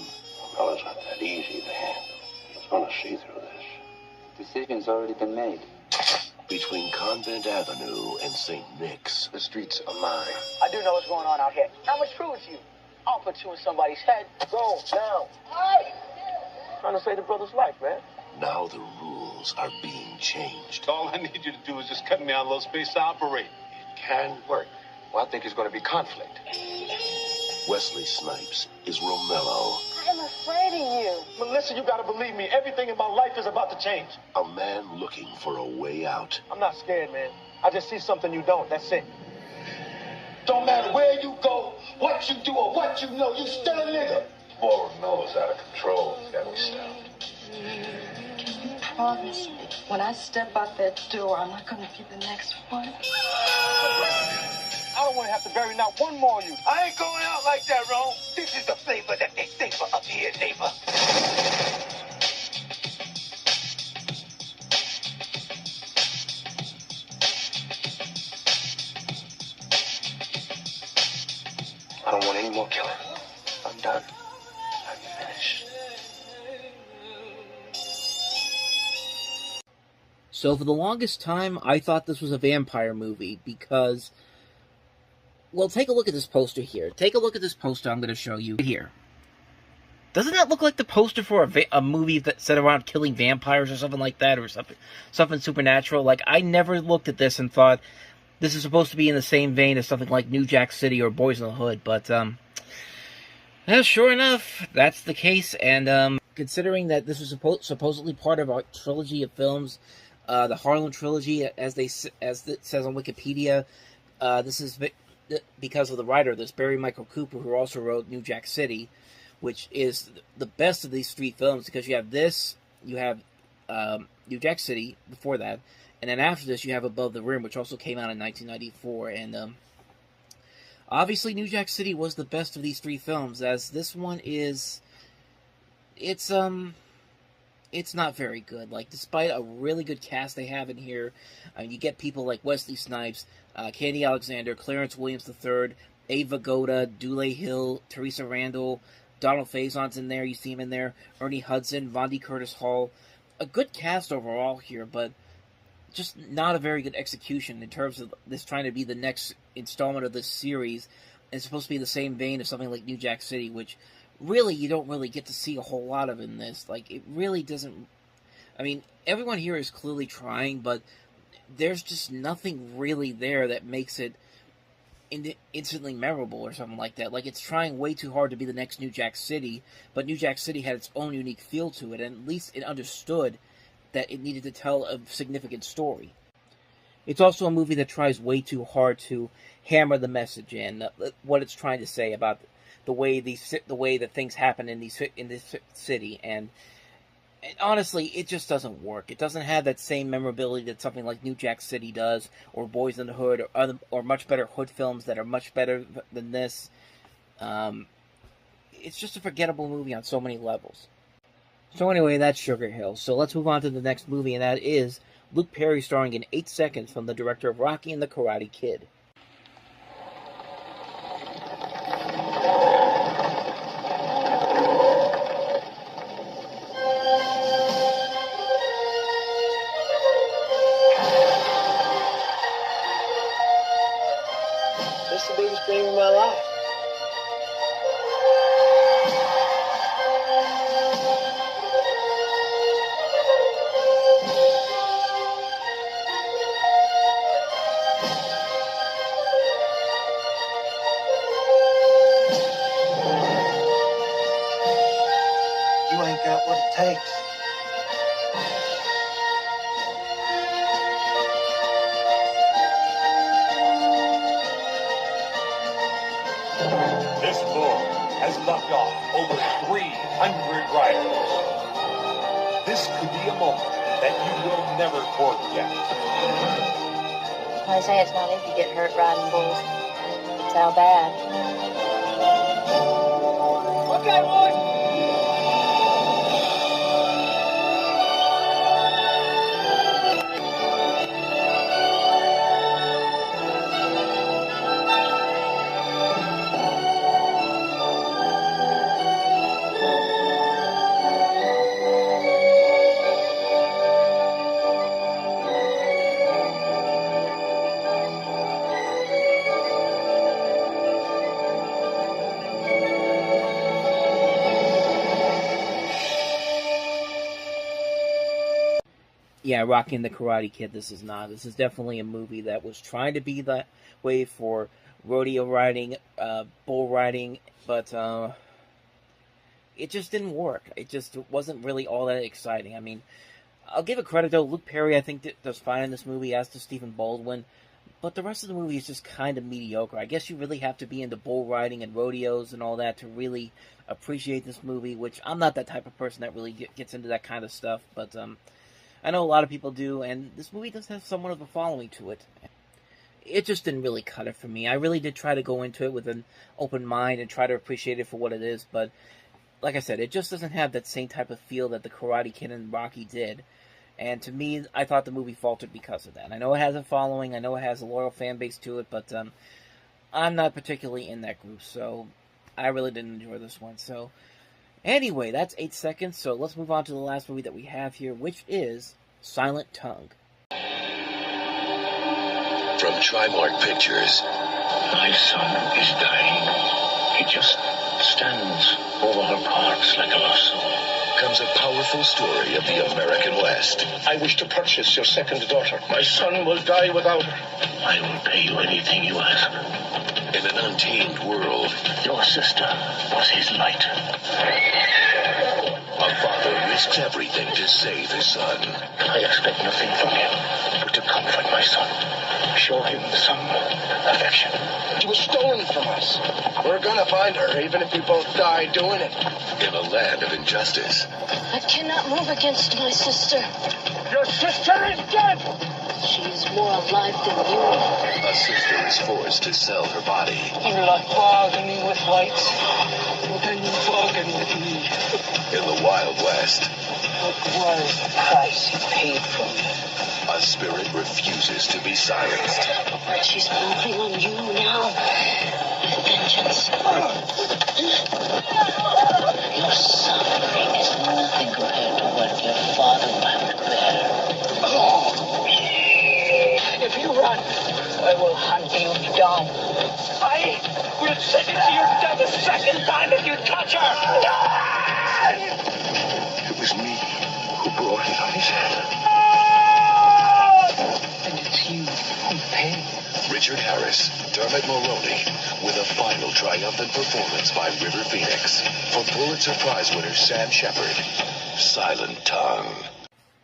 Romella's not that easy to handle. He's going to see through this. Decision's already been made. Between Convent Avenue and St. Nick's. The streets are mine. I do know what's going on out here. I'm gonna prove it to you. I'll put you in somebody's head. Go, now. Trying to save the brother's life, man. Now the rules are being changed. All I need you to do is just cut me out a little space to operate. It can work. Well, I think there's going to be conflict. Wesley Snipes is Romello. I'm afraid of you. Melissa, you gotta believe me. Everything in my life is about to change. A man looking for a way out. I'm not scared, man. I just see something you don't. That's it. Don't matter where you go, what you do, or what you know, you still a nigga. Boy, Romella's out of control. He's got me stopped. Can you promise me when I step out that door, I'm not going to be the next one? I don't want to have to bury not one more of you. I ain't going out like that, Rome. This is the flavor that they savor up here, neighbor. I don't want any more killing. I'm done. I'm finished. So for the longest time, I thought this was a vampire movie because, well, take a look at this poster here. Take a look at this poster I'm going to show you here. Doesn't that look like the poster for a movie that's set around killing vampires or something like that, or something supernatural? Like, I never looked at this and thought this is supposed to be in the same vein as something like New Jack City or Boys in the Hood, but yeah, sure enough, that's the case. And considering that this was supposedly part of a trilogy of films, the Harlem trilogy, as it says on Wikipedia, this is because of the writer of this, Barry Michael Cooper, who also wrote New Jack City, which is the best of these three films, because you have this, you have New Jack City before that, and then after this you have Above the Rim, which also came out in 1994, and obviously New Jack City was the best of these three films, as this one is, it's not very good. Like, despite a really good cast they have in here, you get people like Wesley Snipes, Candy Alexander, Clarence Williams III, Ava Goda, Dule Hill, Teresa Randall, Donald Faison's in there, you see him in there, Ernie Hudson, Vondi Curtis Hall. A good cast overall here, but just not a very good execution in terms of this trying to be the next installment of this series. It's supposed to be the same vein of something like New Jack City, which really you don't really get to see a whole lot of in this. Like, it really doesn't... I mean, everyone here is clearly trying, but there's just nothing really there that makes it instantly memorable or something like that. Like, it's trying way too hard to be the next New Jack City, but New Jack City had its own unique feel to it, and at least it understood that it needed to tell a significant story. It's also a movie that tries way too hard to hammer the message in, what it's trying to say about the way that things happen in this city, and honestly, it just doesn't work. It doesn't have that same memorability that something like New Jack City does, or Boys in the Hood, or much better Hood films that are much better than this. It's just a forgettable movie on so many levels. So anyway, that's Sugar Hill. So let's move on to the next movie, and that is Luke Perry starring in 8 Seconds from the director of Rocky and the Karate Kid. This is the biggest dream of my life. You ain't got what it takes. luck off over 300 riders. This could be a moment that you will never forget. I say it's not if you get hurt riding bulls. It's how bad. Okay, boys! Yeah, Rocky and the Karate Kid, this is not. This is definitely a movie that was trying to be that way for rodeo riding, bull riding, but it just didn't work. It just wasn't really all that exciting. I mean, I'll give it credit, though. Luke Perry, I think, does fine in this movie, as does Stephen Baldwin, but the rest of the movie is just kind of mediocre. I guess you really have to be into bull riding and rodeos and all that to really appreciate this movie, which I'm not that type of person that really gets into that kind of stuff, but I know a lot of people do, and this movie does have somewhat of a following to it. It just didn't really cut it for me. I really did try to go into it with an open mind and try to appreciate it for what it is, but like I said, it just doesn't have that same type of feel that the Karate Kid and Rocky did. And to me, I thought the movie faltered because of that. I know it has a following, I know it has a loyal fan base to it, but I'm not particularly in that group, so I really didn't enjoy this one. So anyway, that's 8 seconds, so let's move on to the last movie that we have here, which is Silent Tongue. From Trimark Pictures. My son is dying. He just stands over her parts like a lasso. Comes a powerful story of the American West. I wish to purchase your second daughter. My son will die without her. I will pay you anything you ask. In an untamed world. Your sister was his light. A father risks everything to save his son. I expect nothing from him but to comfort my son. Show him some affection. She was stolen from us. We're gonna find her, even if we both die doing it. In a land of injustice. I cannot move against my sister. Your sister is dead! She is more alive than you. A sister is forced to sell her body. You're like bargaining with lights. Well, then you bargain with me. In the Wild West. What was the price you paid for me? A spirit refuses to be silenced. She's moving on you now. With vengeance. Your suffering is nothing compared to what your father might bear. If you run, I will hunt you down. I will send it to your death a second time if you touch her. It was me who brought it on his head. And it's you who paid. Richard Harris, Dermot Mulroney, with a final triumphant performance by River Phoenix. For Pulitzer Prize winner Sam Shepard, Silent Tongue.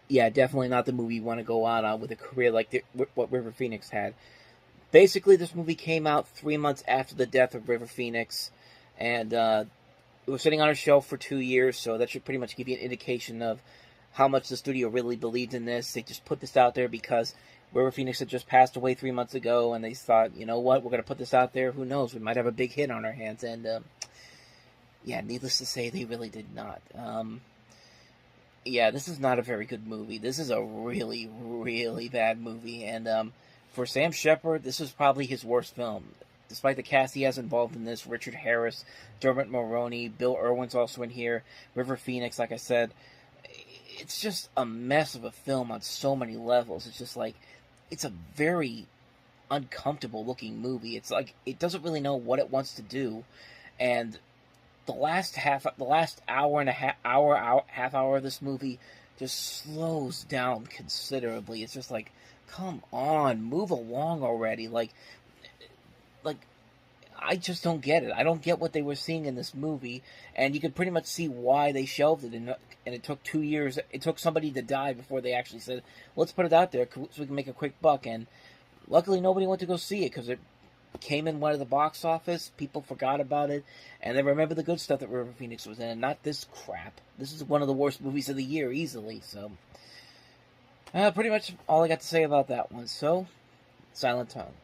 Yeah, definitely not the movie you want to go out on with a career like what River Phoenix had. Basically, this movie came out 3 months after the death of River Phoenix, and it was sitting on a shelf for 2 years, so that should pretty much give you an indication of how much the studio really believed in this. They just put this out there because River Phoenix had just passed away 3 months ago, and they thought, you know what, we're going to put this out there. Who knows? We might have a big hit on our hands. And, yeah, needless to say, they really did not. Yeah, this is not a very good movie. This is a really, really bad movie. And for Sam Shepard, this is probably his worst film. Despite the cast he has involved in this, Richard Harris, Dermot Mulroney, Bill Irwin's also in here, River Phoenix, like I said. It's just a mess of a film on so many levels. It's just like, it's a very uncomfortable looking movie. It's like, it doesn't really know what it wants to do. And the last half hour of this movie just slows down considerably. It's just like, come on, move along already. Like, I just don't get it. I don't get what they were seeing in this movie, and you can pretty much see why they shelved it, and it took 2 years. It took somebody to die before they actually said, let's put it out there so we can make a quick buck, and luckily nobody went to go see it, because it came and went at the box office. People forgot about it, and they remember the good stuff that River Phoenix was in, and not this crap. This is one of the worst movies of the year, easily. So, pretty much all I got to say about that one. So, Silent Tongue.